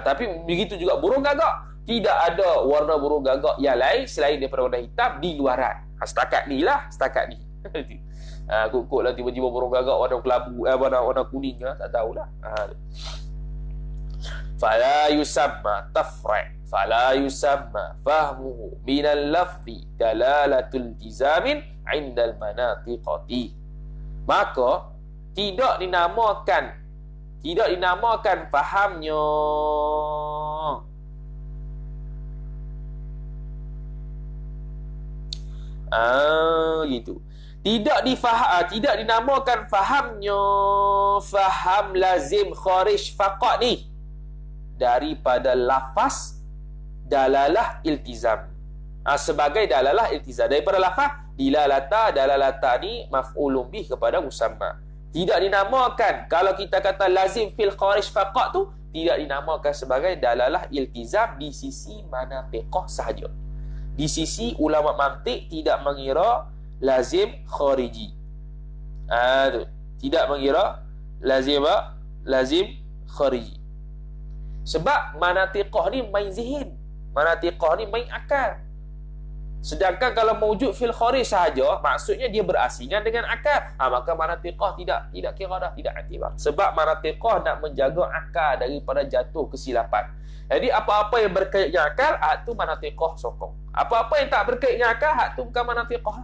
Tapi begitu juga burung gagak. Tidak ada warna burung gagak yang lain selain daripada warna hitam di luaran. Setakat ni. Kok lah tiba-tiba burung gagak warna kelabu, warna kuning, tak tahulah. Fala yusamma tafra', fala yusamma fahmuhu minal lafzi dalalatul tizamin indal manatiqati. Maka tidak dinamakan fahamnya. Gitu. Tidak dinamakan fahamnya faham lazim kharij faqat ni daripada lafaz dalalah iltizam. Sebagai dalalah iltizam. Daripada lafaz dalalata ni maf'ulun bih kepada musamma. Tidak dinamakan, kalau kita kata lazim fil kharij faqat tu, tidak dinamakan sebagai dalalah iltizam di sisi manatiqah sahaja. Di sisi ulama mantik tidak mengira lazim khariji. Tu. Tidak mengira lazim khariji. Sebab manatiqah ni main zihin. Manatiqah ni main akal. Sedangkan kalau mawjud fil kharij sahaja, maksudnya dia berasingan dengan akal. Maka manatiqah tidak kira dah, tidak aktibar. Sebab manatiqah nak menjaga akal daripada jatuh kesilapan. Jadi apa-apa yang berkait dengan akal, hak tu manatiqah sokong. Apa-apa yang tak berkait dengan akal, hak tu bukan manatiqah.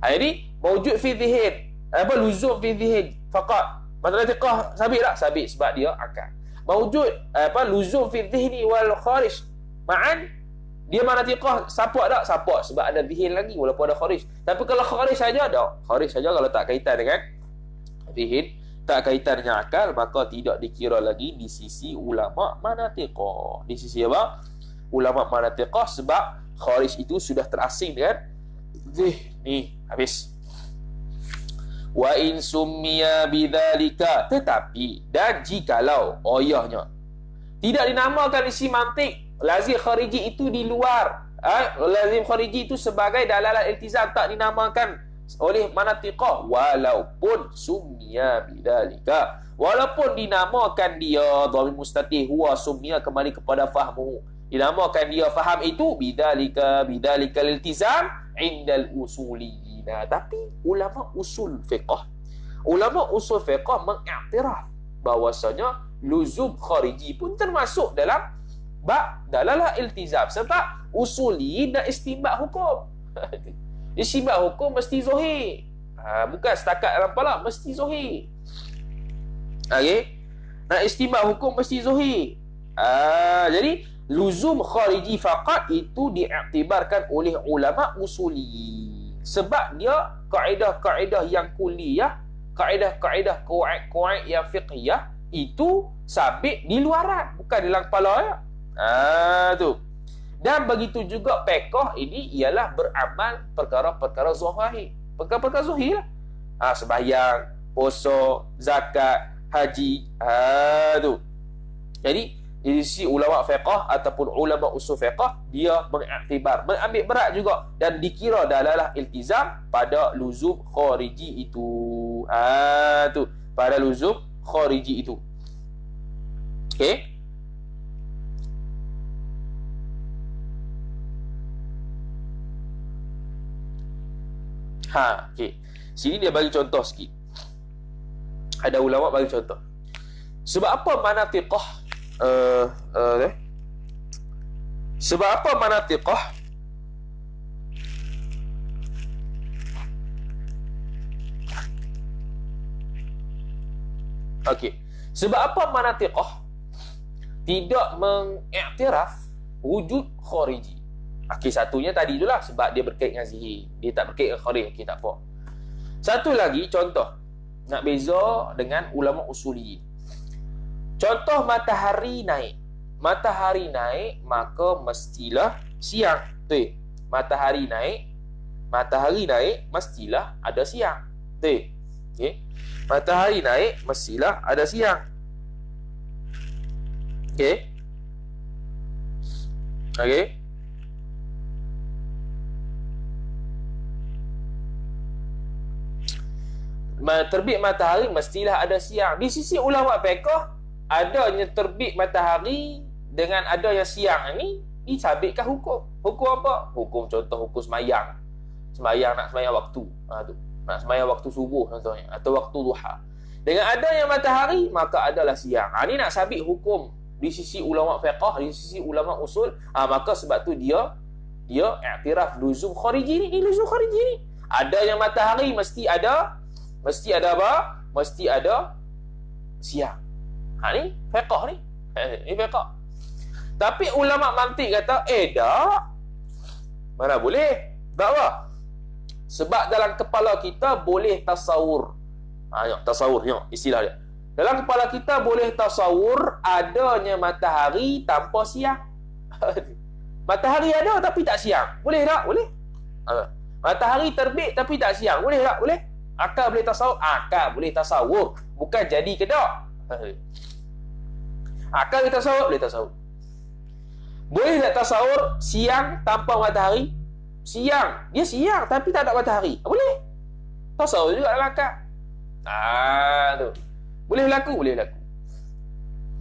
Jadi mawjud fi dhihin, luzum fi dhihin faqat. Manatiqah sabit tak? Sabit sebab dia akal. Mawjud luzum fi dhihni wal kharij ma'an, dia manatiqah sapak tak? Sapak sebab ada dhihin lagi walaupun ada kharij. Tapi kalau kharij saja ada. Kharij saja kalau tak kaitan dengan dhihin, tak kaitan dengan akal, maka tidak dikira lagi di sisi ulama manatiqah. Di sisi apa? Ulama manatiqah, sebab kharij itu sudah terasing dengan ni habis. Wa in summiya bidzalika, tetapi dan jikalau oyahnya tidak dinamakan isi mantik lazim khariji itu di luar, lazim khariji itu sebagai dalalah iltizam, tak dinamakan oleh manatiqah, walaupun summiya bidzalika, walaupun dinamakan dia dhamir mustatih huwa summiya kembali kepada fahmu, dinamakan dia faham itu bidzalika iltizam indal usuliyin, Nah, tapi ulama usul fiqh mengiktiraf bahawasanya luzum khariji pun termasuk dalam bab dalalah iltizam, sebab usuli dan istinbat hukum. Istinbat hukum mesti zahir. Bukan setakat dalam kepala, mesti zahir. Okey. Nah, istinbat hukum mesti zahir. Jadi luzum khariji faqat itu diiktibarkan oleh ulama usuli, sebab dia kaedah-kaedah yang kuliah, kaedah-kaedah qawaid yang fiqhiyah itu sabit di luaran, bukan dalam kepala ya. Tu. Dan begitu juga fiqh ini ialah beramal perkara-perkara zahir. Perkara-perkara zahir lah. Sembahyang, puasa, zakat, haji. Tu. Jadi di sisi ulama fiqh ataupun ulama usul fiqh, dia mengiktibar, mengambil berat juga dan dikira dalalah iltizam pada luzum khariji itu. Tu, pada luzum khariji itu. Okey. Okey. Sini dia bagi contoh sikit. Ada ulama bagi contoh. Sebab apa manatiqah sebab apa manatiqah okey, sebab apa manatiqah tidak mengiktiraf wujud khariji. Okey, satunya tadi itulah sebab dia berkait dengan zihir, dia tak berkait dengan kharij. Okey, tak apa. Satu lagi contoh nak beza dengan ulama usuli. Contoh matahari naik. Matahari naik maka mestilah siang. Betul? Matahari naik mestilah ada siang. Betul? Okey. Matahari naik mestilah ada siang. Okey. Okey. Terbit matahari mestilah ada siang. Di sisi ulama fiqh, adanya terbit matahari dengan adanya siang ini disabitkan hukum. Hukum apa? Hukum contoh hukum sembahyang. Sembahyang nak sembahyang waktu. Tu. Nak sembahyang waktu subuh contohnya atau waktu duha. Dengan adanya matahari maka adalah siang. Ini nak sabit hukum di sisi ulama fiqh, di sisi ulama usul. Maka sebab tu dia iktiraf luzum khariji ni. Luzum khariji ni. Adanya matahari mesti ada apa? Mesti ada siang. Ni fiqh ni. Ni fiqh. Tapi ulama mantik kata, tak. Mana boleh? Tak apa? Sebab dalam kepala kita boleh tasawur. Tasawur, tengok istilah dia. Dalam kepala kita boleh tasawur adanya matahari tanpa siang. Matahari ada tapi tak siang. Boleh tak? Boleh. Matahari terbit tapi tak siang. Boleh tak? Boleh. Akal boleh tasawur. Akal boleh tasawur. Bukan jadi ke tak? Akal boleh tasawur? Boleh tasawur. Boleh tak tasawur siang tanpa matahari? Siang. Dia siang tapi tak ada matahari. Boleh. Tasawur juga dalam akal. Tu. Boleh berlaku? Boleh berlaku.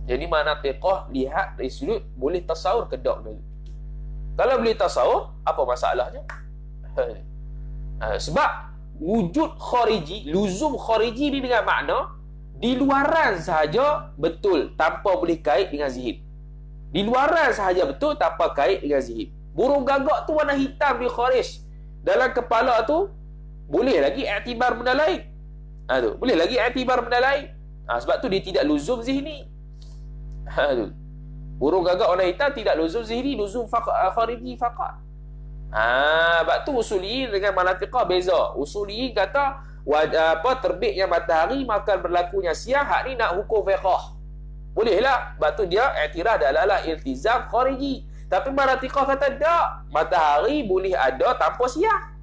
Jadi manatiqah lihat dari sudut boleh tasawur ke tak dulu. Kalau boleh tasawur, apa masalahnya? Sebab wujud khariji, luzum khariji ni dengan makna di luaran sahaja betul tanpa boleh kait dengan zihir. Di luaran sahaja betul tanpa kait dengan zihir. Burung gagak tu warna hitam di kharij. Dalam kepala tu boleh lagi iktibar benda lain. Tu, boleh lagi iktibar benda lain. Sebab tu dia tidak luzum zihni. Tu. Burung gagak warna hitam tidak luzum zihni, luzum khariji faqat. Sebab tu usuli dengan manatiqah beza. Usuli kata terbitnya matahari maka berlakunya siang. Hak ni nak hukum fiqh. Boleh lah. Sebab tu dia iktiraf dalalah iltizam khariji. Tapi manatiqah kata tak. Matahari boleh ada tanpa siang.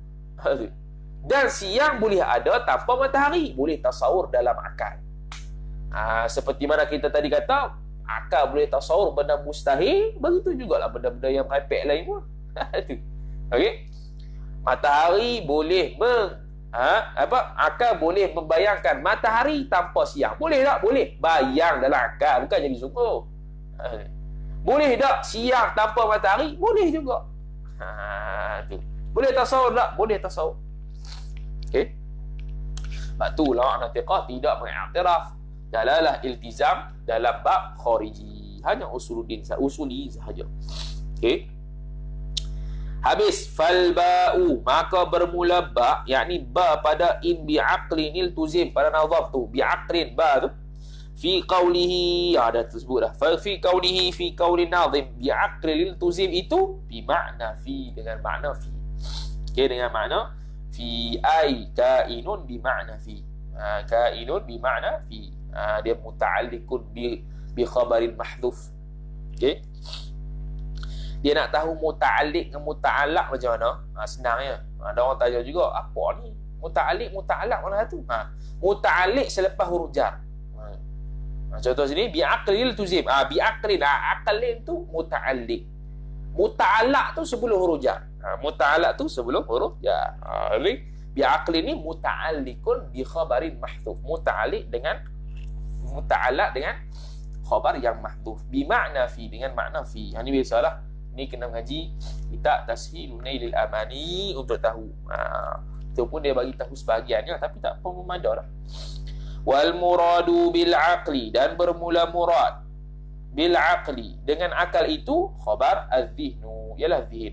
Dan siang boleh ada tanpa matahari. Boleh tasawur dalam akal. Seperti mana kita tadi kata, akal boleh tasawur benda mustahil, begitu jugalah benda-benda yang merepek lain pun. Okey. Matahari boleh akal boleh membayangkan matahari tanpa siang. Boleh tak? Boleh. Bayang dalam akal, bukan jadi sungguh. Boleh tak siang tanpa matahari? Boleh juga. Tu. Boleh tasawur tak? Boleh tasawur. Okey. Sebab tu ulama natiqah tidak mengiktiraf dalalah iltizam dalam bab khariji. Hanya usuli sahaja. Okey. Habis fal ba'u, maka bermula ba, yakni ba pada in bi'aqlinil tuzim, pada nazam tu bi'aqlin ba tu fi qawlihi, ada tersebut dah, fi qawlihi fi qawlin nazim bi'aqlil tuzim itu bimakna fi, dengan makna fi. Okey, dengan makna fi, ai kainun bimakna fi. Kainun bimakna fi. Dia muta'alliqun bi khabarin mahdhuf. Okey, dia nak tahu muta'alliq dengan muta'allaq macam mana. Senang ya. Ada orang tanya juga, apa ni muta'alliq muta'allaq mana tu? Muta'alliq selepas huruf jar. Contoh sini bi'aqlil tuzim. Bi'aqlin, aqlin tu muta'alliq. Muta'allaq tu sebelum huruf jar. Muta'allaq tu sebelum huruf jar. Bi'aqlin ni muta'alliqun bi khabarin mahdhuf. Muta'alliq dengan muta'allaq dengan khabar yang mahdhuf. Bi makna fi, dengan makna fi. Yang ni biasalah. Ni kena mengaji kitab Tashilun Nailil Amani untuk tahu. Itu pun dia bagi tahu sebahagiannya, tapi tak apa memadai lah. Wal muradu bil aqli, dan bermula murad bil aqli, dengan akal itu khabar az-zihnu, ialah zihin.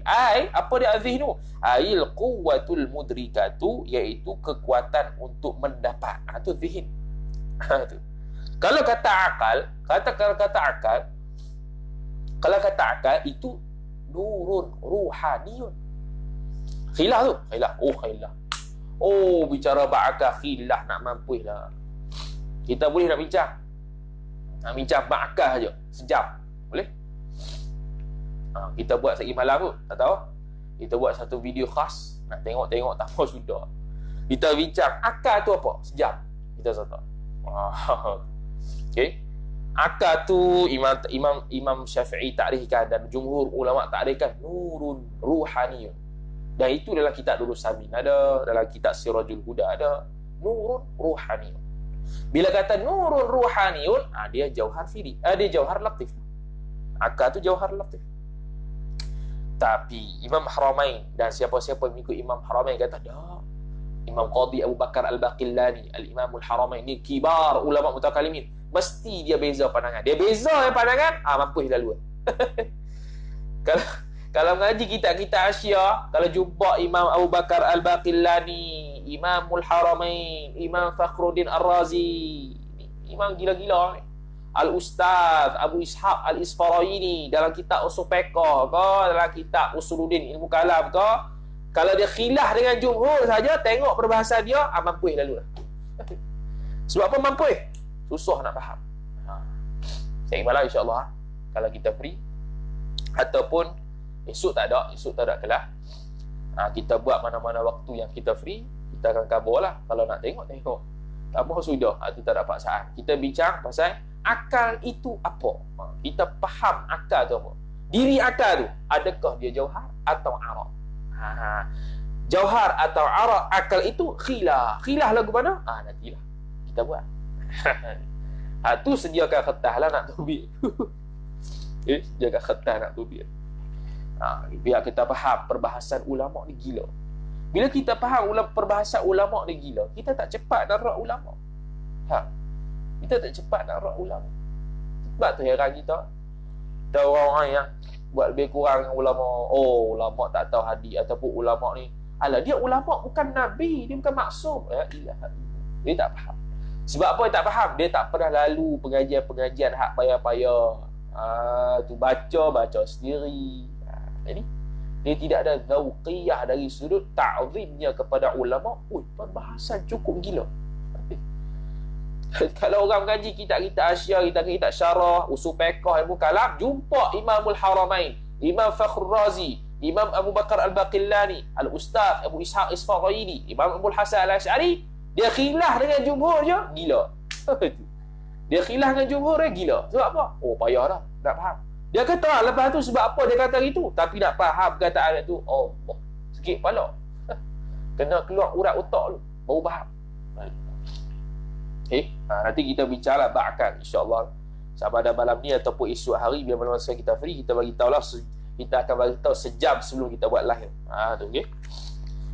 Apa dia az-zihnu? Ail quwwatul mudrikatu, iaitu kekuatan untuk mendapat. Itu zihin. Tu. Kalau kata akal, kalau kata akal itu nurun ruhaniyun. Khilaf tu. Khilaf. Bicara ba'akal khilaf nak mampus lah. Kita boleh nak bincang. Nak bincang ba'akal saja. Sejam. Boleh? Kita buat sehari malam tu. Tak tahu? Kita buat satu video khas. Nak tengok tak mau sudah. Kita bincang akal tu apa? Sejam. Kita satu. Okey. Akal tu Imam Syafi'i takrifkan dan jumhur ulama takrifkan nurun ruhaniyun. Dan itu dalam kitab Nurul Samin ada, dalam kitab Sirajul Huda ada, nurun ruhaniyun. Bila kata nurun ruhaniyun, dia jauhar firi, dia jauhar latif. Akal tu jauhar latif. Tapi Imam Haramain dan siapa-siapa mengikut Imam Haramain kata dah. Imam Qadhi Abu Bakar Al-Baqillani, Al-Imamul Haramain ni kibar ulama mutakallimin. Mesti dia beza pandangan. Dia beza pandangan, mampus lalu. Kalau mengaji kitab-kitab Asyiah, kalau jumpa Imam Abu Bakar Al-Baqillani, Imamul Haramain, Imam Fakhruddin Ar-Razi, imam gila-gila ni. Al-Ustaz Abu Ishaq Al-Isfaraini dalam kitab Usul Fiqh ke, dalam kitab Usuluddin Ilmu Kalam ke, kalau dia khilaf dengan jumhur saja, tengok perbahasan dia, mampus lalu lah. Sebab apa mampus? Susah nak faham. Saya malam insya-Allah kalau kita free, ataupun esok tak ada kelas, kita buat mana-mana waktu yang kita free, kita akan kabur lah. Kalau nak tengok tak apa sudah, itu tak ada paksaan. Kita bincang pasal akal itu apa. Kita faham akal tu apa. Diri akal tu, adakah dia jauhar atau arak? Jauhar atau arak akal itu khilaf lagu mana? Nantilah kita buat. Tu sediakan khetah lah nak tubik. Sediakan khetah nak tubik. Biar kita faham perbahasan ulama ni gila. Bila kita faham perbahasan ulama ni gila, kita tak cepat nak rak ulama. Kita tak cepat nak rak ulama. Sebab tu heran kita. Ada orang-orang yang buat lebih kurang dengan ulama. Ulama tak tahu hadis, ataupun ulama ni, dia ulama bukan nabi, dia bukan maksum. Dia tak faham. Sebab apa dia tak faham? Dia tak pernah lalu pengajian-pengajian hak payah-payah. Tu baca sendiri. Jadi dia tidak ada zauqiyah dari sudut ta'zimnya kepada ulama. Perbahasan cukup gila. Kalau orang mengaji kitab-kitab Asyiah, kitab-kitab syarah, usul fiqh, ilmu kalam, jumpa Imamul Haramain, Imam Fakhrul Razi, Imam Abu Bakar Al-Baqillani, Al-Ustaz Abu Ishaq Isfaraini, Imam Abdul Hasan Al-Asy'ari, dia khilaf dengan jumhur je, gila. Dia khilaf dengan jumhur dia gila. Sebab apa? Payah dah, tak faham. Dia kata lepas tu sebab apa dia kata gitu, tapi nak faham perkataan itu, Allah, sikit kepala. Kena keluar urat otak dulu, baru faham. Nanti kita bincanglah ba'akal insya-Allah sama ada malam ni ataupun esok hari, bila malam masa kita free, kita bagi tahulah, kita akan bagi tahu sejam sebelum kita buat live. Tu okey.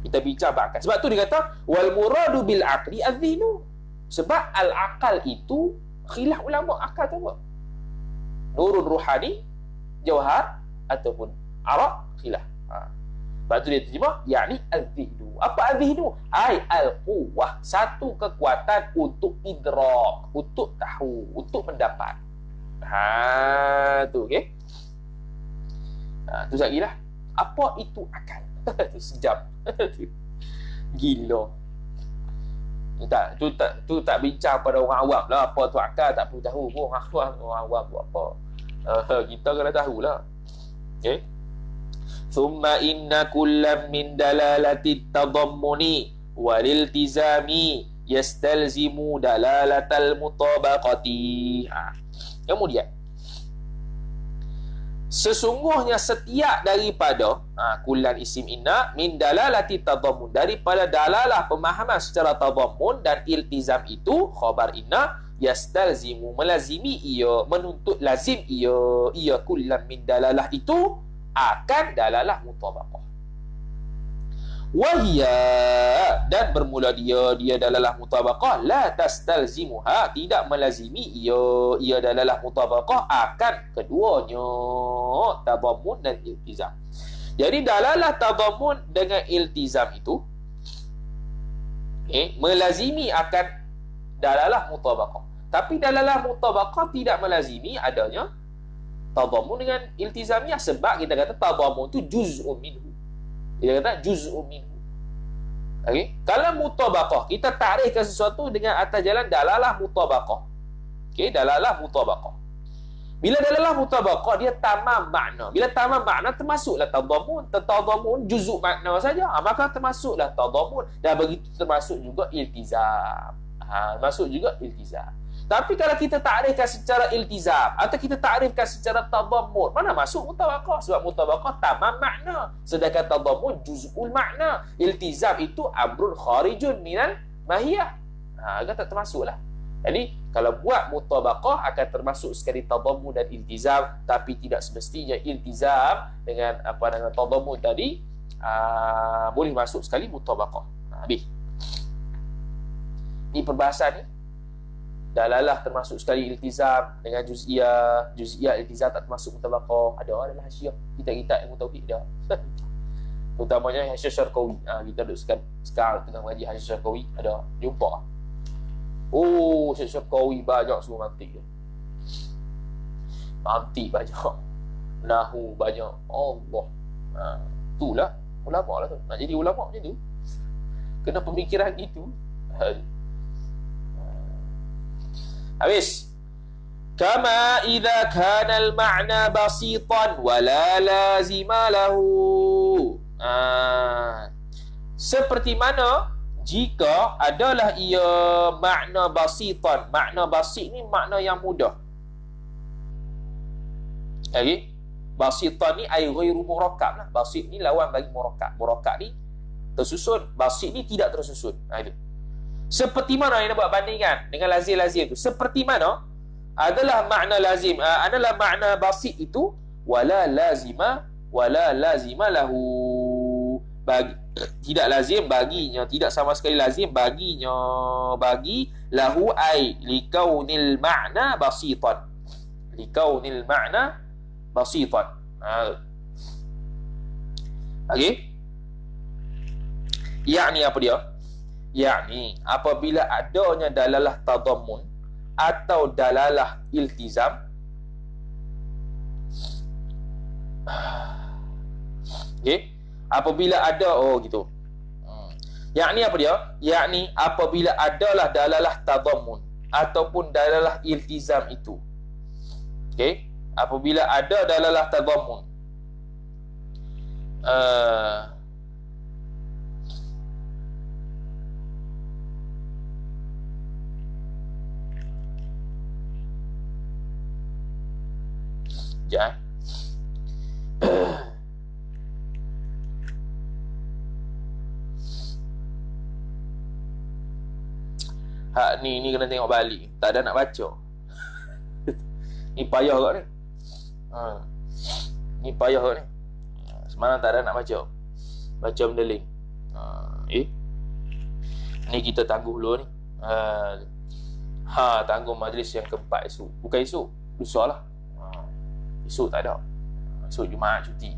Kita bincang akal. Sebab tu dia kata wal muradu bil aqli adh-dhihnu. Sebab al-aqal itu khilaf ulama akal tu apa? Nurun ruhani, jauhar ataupun araq, khilaf. Sebab tu dia terjemah yakni adh-dhihnu. Apa adh-dhihnu? Ai al-quwwah, satu kekuatan untuk idrak, untuk tahu, untuk mendapat. Tu okey. Tu lagi lah. Apa itu akal? Tu sejam. Gila. Tu tak bincang pada orang awam lah. Apa tu akal tak perlu tahu pun. Orang awam buat apa. Kita kena tahulah. Okay. Thumma inna kullam min dalalati tadammuni waliltizami yastalzimu dalalatal mutabaqati. Kemudian sesungguhnya setiap daripada kullan isim inna min dalalati tadammun, daripada dalalah pemahaman secara tadammun dan iltizam itu khabar inna yastalzimu, melazimi ia, menuntut lazim ia kullan min dalalah itu akan dalalah mutabaqah. Wahia, dan bermula dia dalalah mutabaqah, la tastalzimuha, tidak melazimi ia dalalah mutabaqah akan keduanya tadammun dan iltizam. Jadi dalalah tadammun dengan iltizam itu melazimi akan dalalah mutabaqah. Tapi dalalah mutabaqah tidak melazimi adanya tadammun dengan iltizamnya, sebab kita kata tadammun itu juz'un minhu. Dia kata juz'un minhu. Okey, kalau mutabaqah kita takrifkan sesuatu dengan atas jalan dalalah mutabaqah. Okey, dalalah mutabaqah. Bila dalalah mutabaqah dia tamam makna. Bila tamam makna termasuklah tadammun. Tadammun juz'u makna saja. Maka termasuklah tadammun, dan begitu termasuk juga iltizam. Masuk juga iltizam. Tapi kalau kita takrifkan secara iltizam atau kita takrifkan secara tadammun, mana masuk mutabaqah? Sebab mutabaqah tamam makna, sedangkan tadammun juz'ul makna. Iltizam itu amrun kharijun minal mahiyah. Agak tak termasuklah. Jadi kalau buat mutabaqah akan termasuk sekali tadammun dan iltizam, tapi tidak semestinya iltizam dengan dengan tadammun tadi boleh masuk sekali mutabaqah. Habis. Ini perbahasan ni. Dalalah termasuk sekali iltizam dengan juz'iyah iltizam tak termasuk mutabaqah. Adalah hasyiah kitab-kitab ilmu tauhid dah. Utamanya Hasyiah Syarqawi. Kita duduk sekarang tengah mengaji Hasyiah Syarqawi, ada jumpa. Hasyiah Syarqawi banyak suruh mantik dia. Mantik banyak. Nahu banyak. Allah. Itulah ulama lah tu. Nak jadi ulama macam tu, kena pemikiran gitu. Habis. Kama idza kana al-ma'na basitan wa la lazima lahu. Seperti mana jika adalah ia makna basitan. Makna basit ni makna yang mudah. Okey. Basitan ni ai ghairu murakkab lah. Basit ni lawan bagi murakkab. Murakkab ni tersusun, basit ni tidak tersusun. Itu. Seperti mana yang nak buat bandingkan dengan lazim-lazim itu? Seperti mana adalah makna lazim, adalah makna basit itu wala lazima lahu, bagi tidak lazim baginya, tidak sama sekali lazim baginya, bagi lahu ai likaunil ma'na basitan, likaunil ma'na basitan. Okey, yakni apa dia? Yakni apabila adanya dalalah tadammun atau dalalah iltizam, okey, apabila ada gitu. Yakni apa dia? Yakni apabila adalah dalalah tadammun ataupun dalalah iltizam itu. Okey, apabila ada dalalah tadammun ni kena tengok balik. Tak ada nak baca. Ni payah kat ni. Ni payah kat ni. Semalam tak ada nak baca. Baca mendeling. Ni kita tangguh dulu ni. Tangguh majlis yang keempat esok. Bukan esok, lusa lah. Esok tak ada. Esok Jumaat cuti.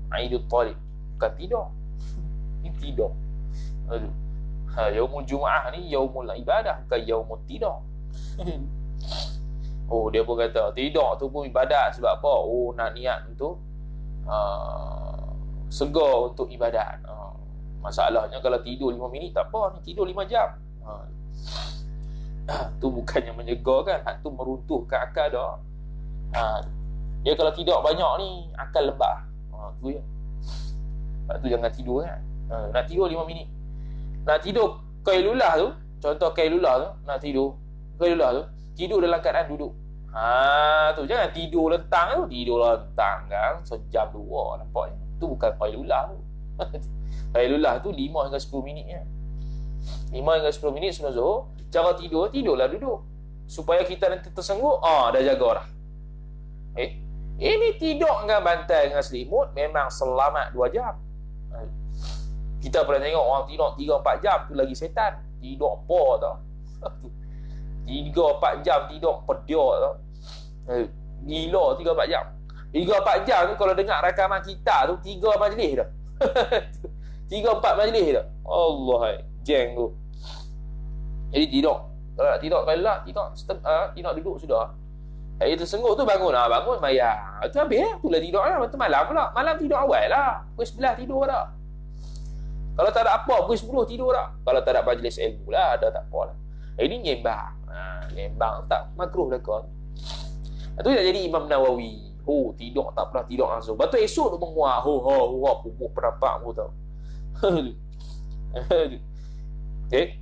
Aidul Talib. Bukan tidur. Ni tidur. Aduh. Yaumul Jumaah ni yaumul ibadah, bukan yaumul tidur. Dia pun kata tidur tu pun ibadat. Sebab apa? Nak niat untuk segar untuk ibadat. Masalahnya kalau tidur 5 minit tak apa, ni tidur 5 jam. Tu bukannya menyegarkan, tu meruntuhkan akal dah. Dia kalau tidur banyak ni akal lembab. Tu je. Sebab tu jangan tidur kan. Nak tidur 5 minit. Nak tidur Qailulah tu, contoh Qailulah tu, nak tidur Qailulah tu, tidur dalam keadaan duduk. Tu jangan tidur lentang tu, tidur lentang kan sejam 2 nampaknya. Tu bukan Qailulah tu. Qailulah tu 5 hingga 10 minit je. 5 hingga 10 minit sebelum Zuhur. Cara tidur, tidurlah duduk. Supaya kita nanti tersengguk, dah jaga dah. Ini tidur dengan bantal dengan selimut memang selamat 2 jam. Kita pernah tengok orang tidur 3-4 jam tu lagi setan. Tidur apa tau. 3-4 jam tidur pediak tau. Gila 3-4 jam. 3-4 jam tu kalau dengar rakaman kita tu 3 majlis dah. 3-4 majlis dah. Allah jeng tu. Jadi tidur. Kalau nak tidur kalau tidur duduk sudah. Hari tersengguh tu bangun bayar. Tu habis tu lah tidur lah. Tu malam pula. Malam tidur awal lah. Pukul 11 tidur dah. Kalau tak ada apa, pukul 10 tidur dah. Kalau tak ada majlis ilmu lah, ada tak apa lah. Ini nyembang. Nyembang tak makruh dah kau. Itu dah jadi Imam Nawawi. Tidur tak pernah tidur langsung. Lepas tu esok tu menguap. Pupuk perampak mu tau. Okay.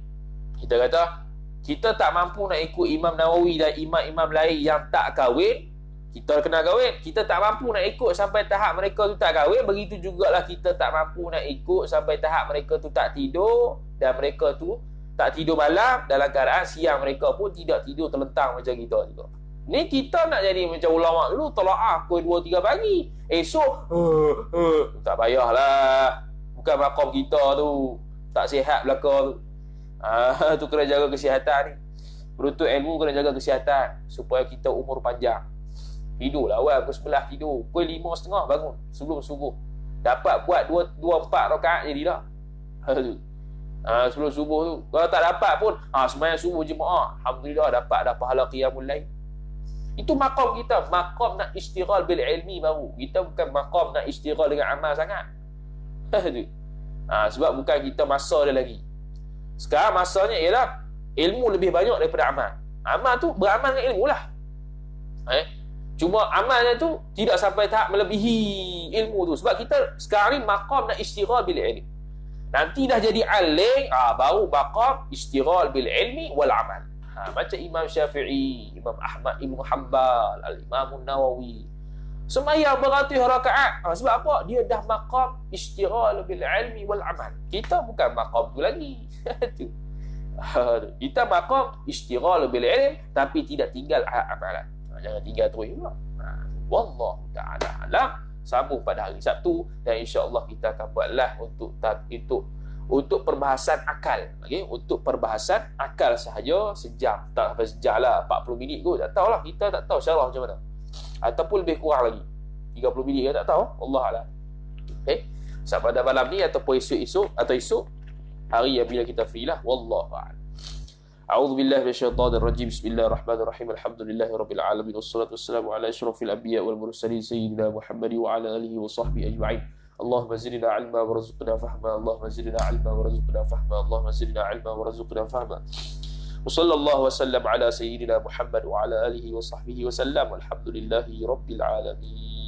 Kita kata, kita tak mampu nak ikut Imam Nawawi dan imam-imam lain yang tak kahwin. Kita kena kahwin. Kita tak mampu nak ikut sampai tahap mereka tu tak kahwin. Begitu jugalah kita tak mampu nak ikut sampai tahap mereka tu tak tidur. Dan mereka tu tak tidur malam. Dalam keadaan siang mereka pun tidak tidur terlentang macam kita juga. Ni kita nak jadi macam ulama dulu. Tolak pukul 2-3 pagi. Esok tak payahlah. Bukan makom kita tu. Tak sihat belakang tu. Tu kena jaga kesihatan ni. Penuntut ilmu kena jaga kesihatan supaya kita umur panjang. Tidurlah awal pukul 11 tidur. Pukul 5.30 bangun sebelum subuh. Dapat buat 2-4 rakaat jadilah. Sebelum subuh tu. Kalau tak dapat pun sembahyang subuh jemaah. Alhamdulillah dapat pahala qiyamul lail. Itu maqam kita. Maqam nak istighal bil ilmi baru. Kita bukan maqam nak istighal dengan amal sangat. Sebab bukan kita masa dia lagi. Sekarang masanya ialah ilmu lebih banyak daripada amal. Amal tu beramal dengan ilmu lah. Cuma amalnya tu tidak sampai tahap melebihi ilmu tu. Sebab kita sekarang ni maqam nak istighal bil ilmi. Nanti dah jadi alim, baru maqam istighal bil ilmi wal amal. Macam Imam Syafi'i, Imam Ahmad Ibn Hanbal, Al-Imam Nawawi. Sembahyang beratus rakaat. Sebab apa? Dia dah maqam istighal bil ilmi wal amal. Kita bukan maqam tu lagi. Kita maqam istighal bil ilm tapi tidak tinggal amalan. Jangan tinggal terus juga. Wallahu ta'ala alam. Sambung pada hari Sabtu dan insya-Allah kita akan buatlah untuk perbahasan akal. Okey, untuk perbahasan akal sahaja sejam. Tak sampai sejam lah, 40 minit kot. Tak tahulah, kita tak tahu syarah macam mana. Ataupun lebih kurang lagi 30 minit ke tak tahu. Allah alam. Okey. Sampai pada malam ni ataupun esok hari yang bila kita free lah. Wallahu a'lam. A'udzu billahi minasyaitonir rajim. Bismillahirrahmanirrahim. Alhamdulillahirabbil alamin wassalatu wassalamu ala asyrafil anbiya wal mursalin sayyidina Muhammad wa ala alihi wa sahbihi ajma'in. Allahumma zidna 'ilma warzuqna fahma. Allahumma zidna 'ilma warzuqna fahma. Allahumma zidna 'ilma warzuqna fahma. Wa sallallahu wasallam ala sayyidina Muhammad wa ala alihi wa sahbihi wa sallam. Walhamdulillahirabbil alamin.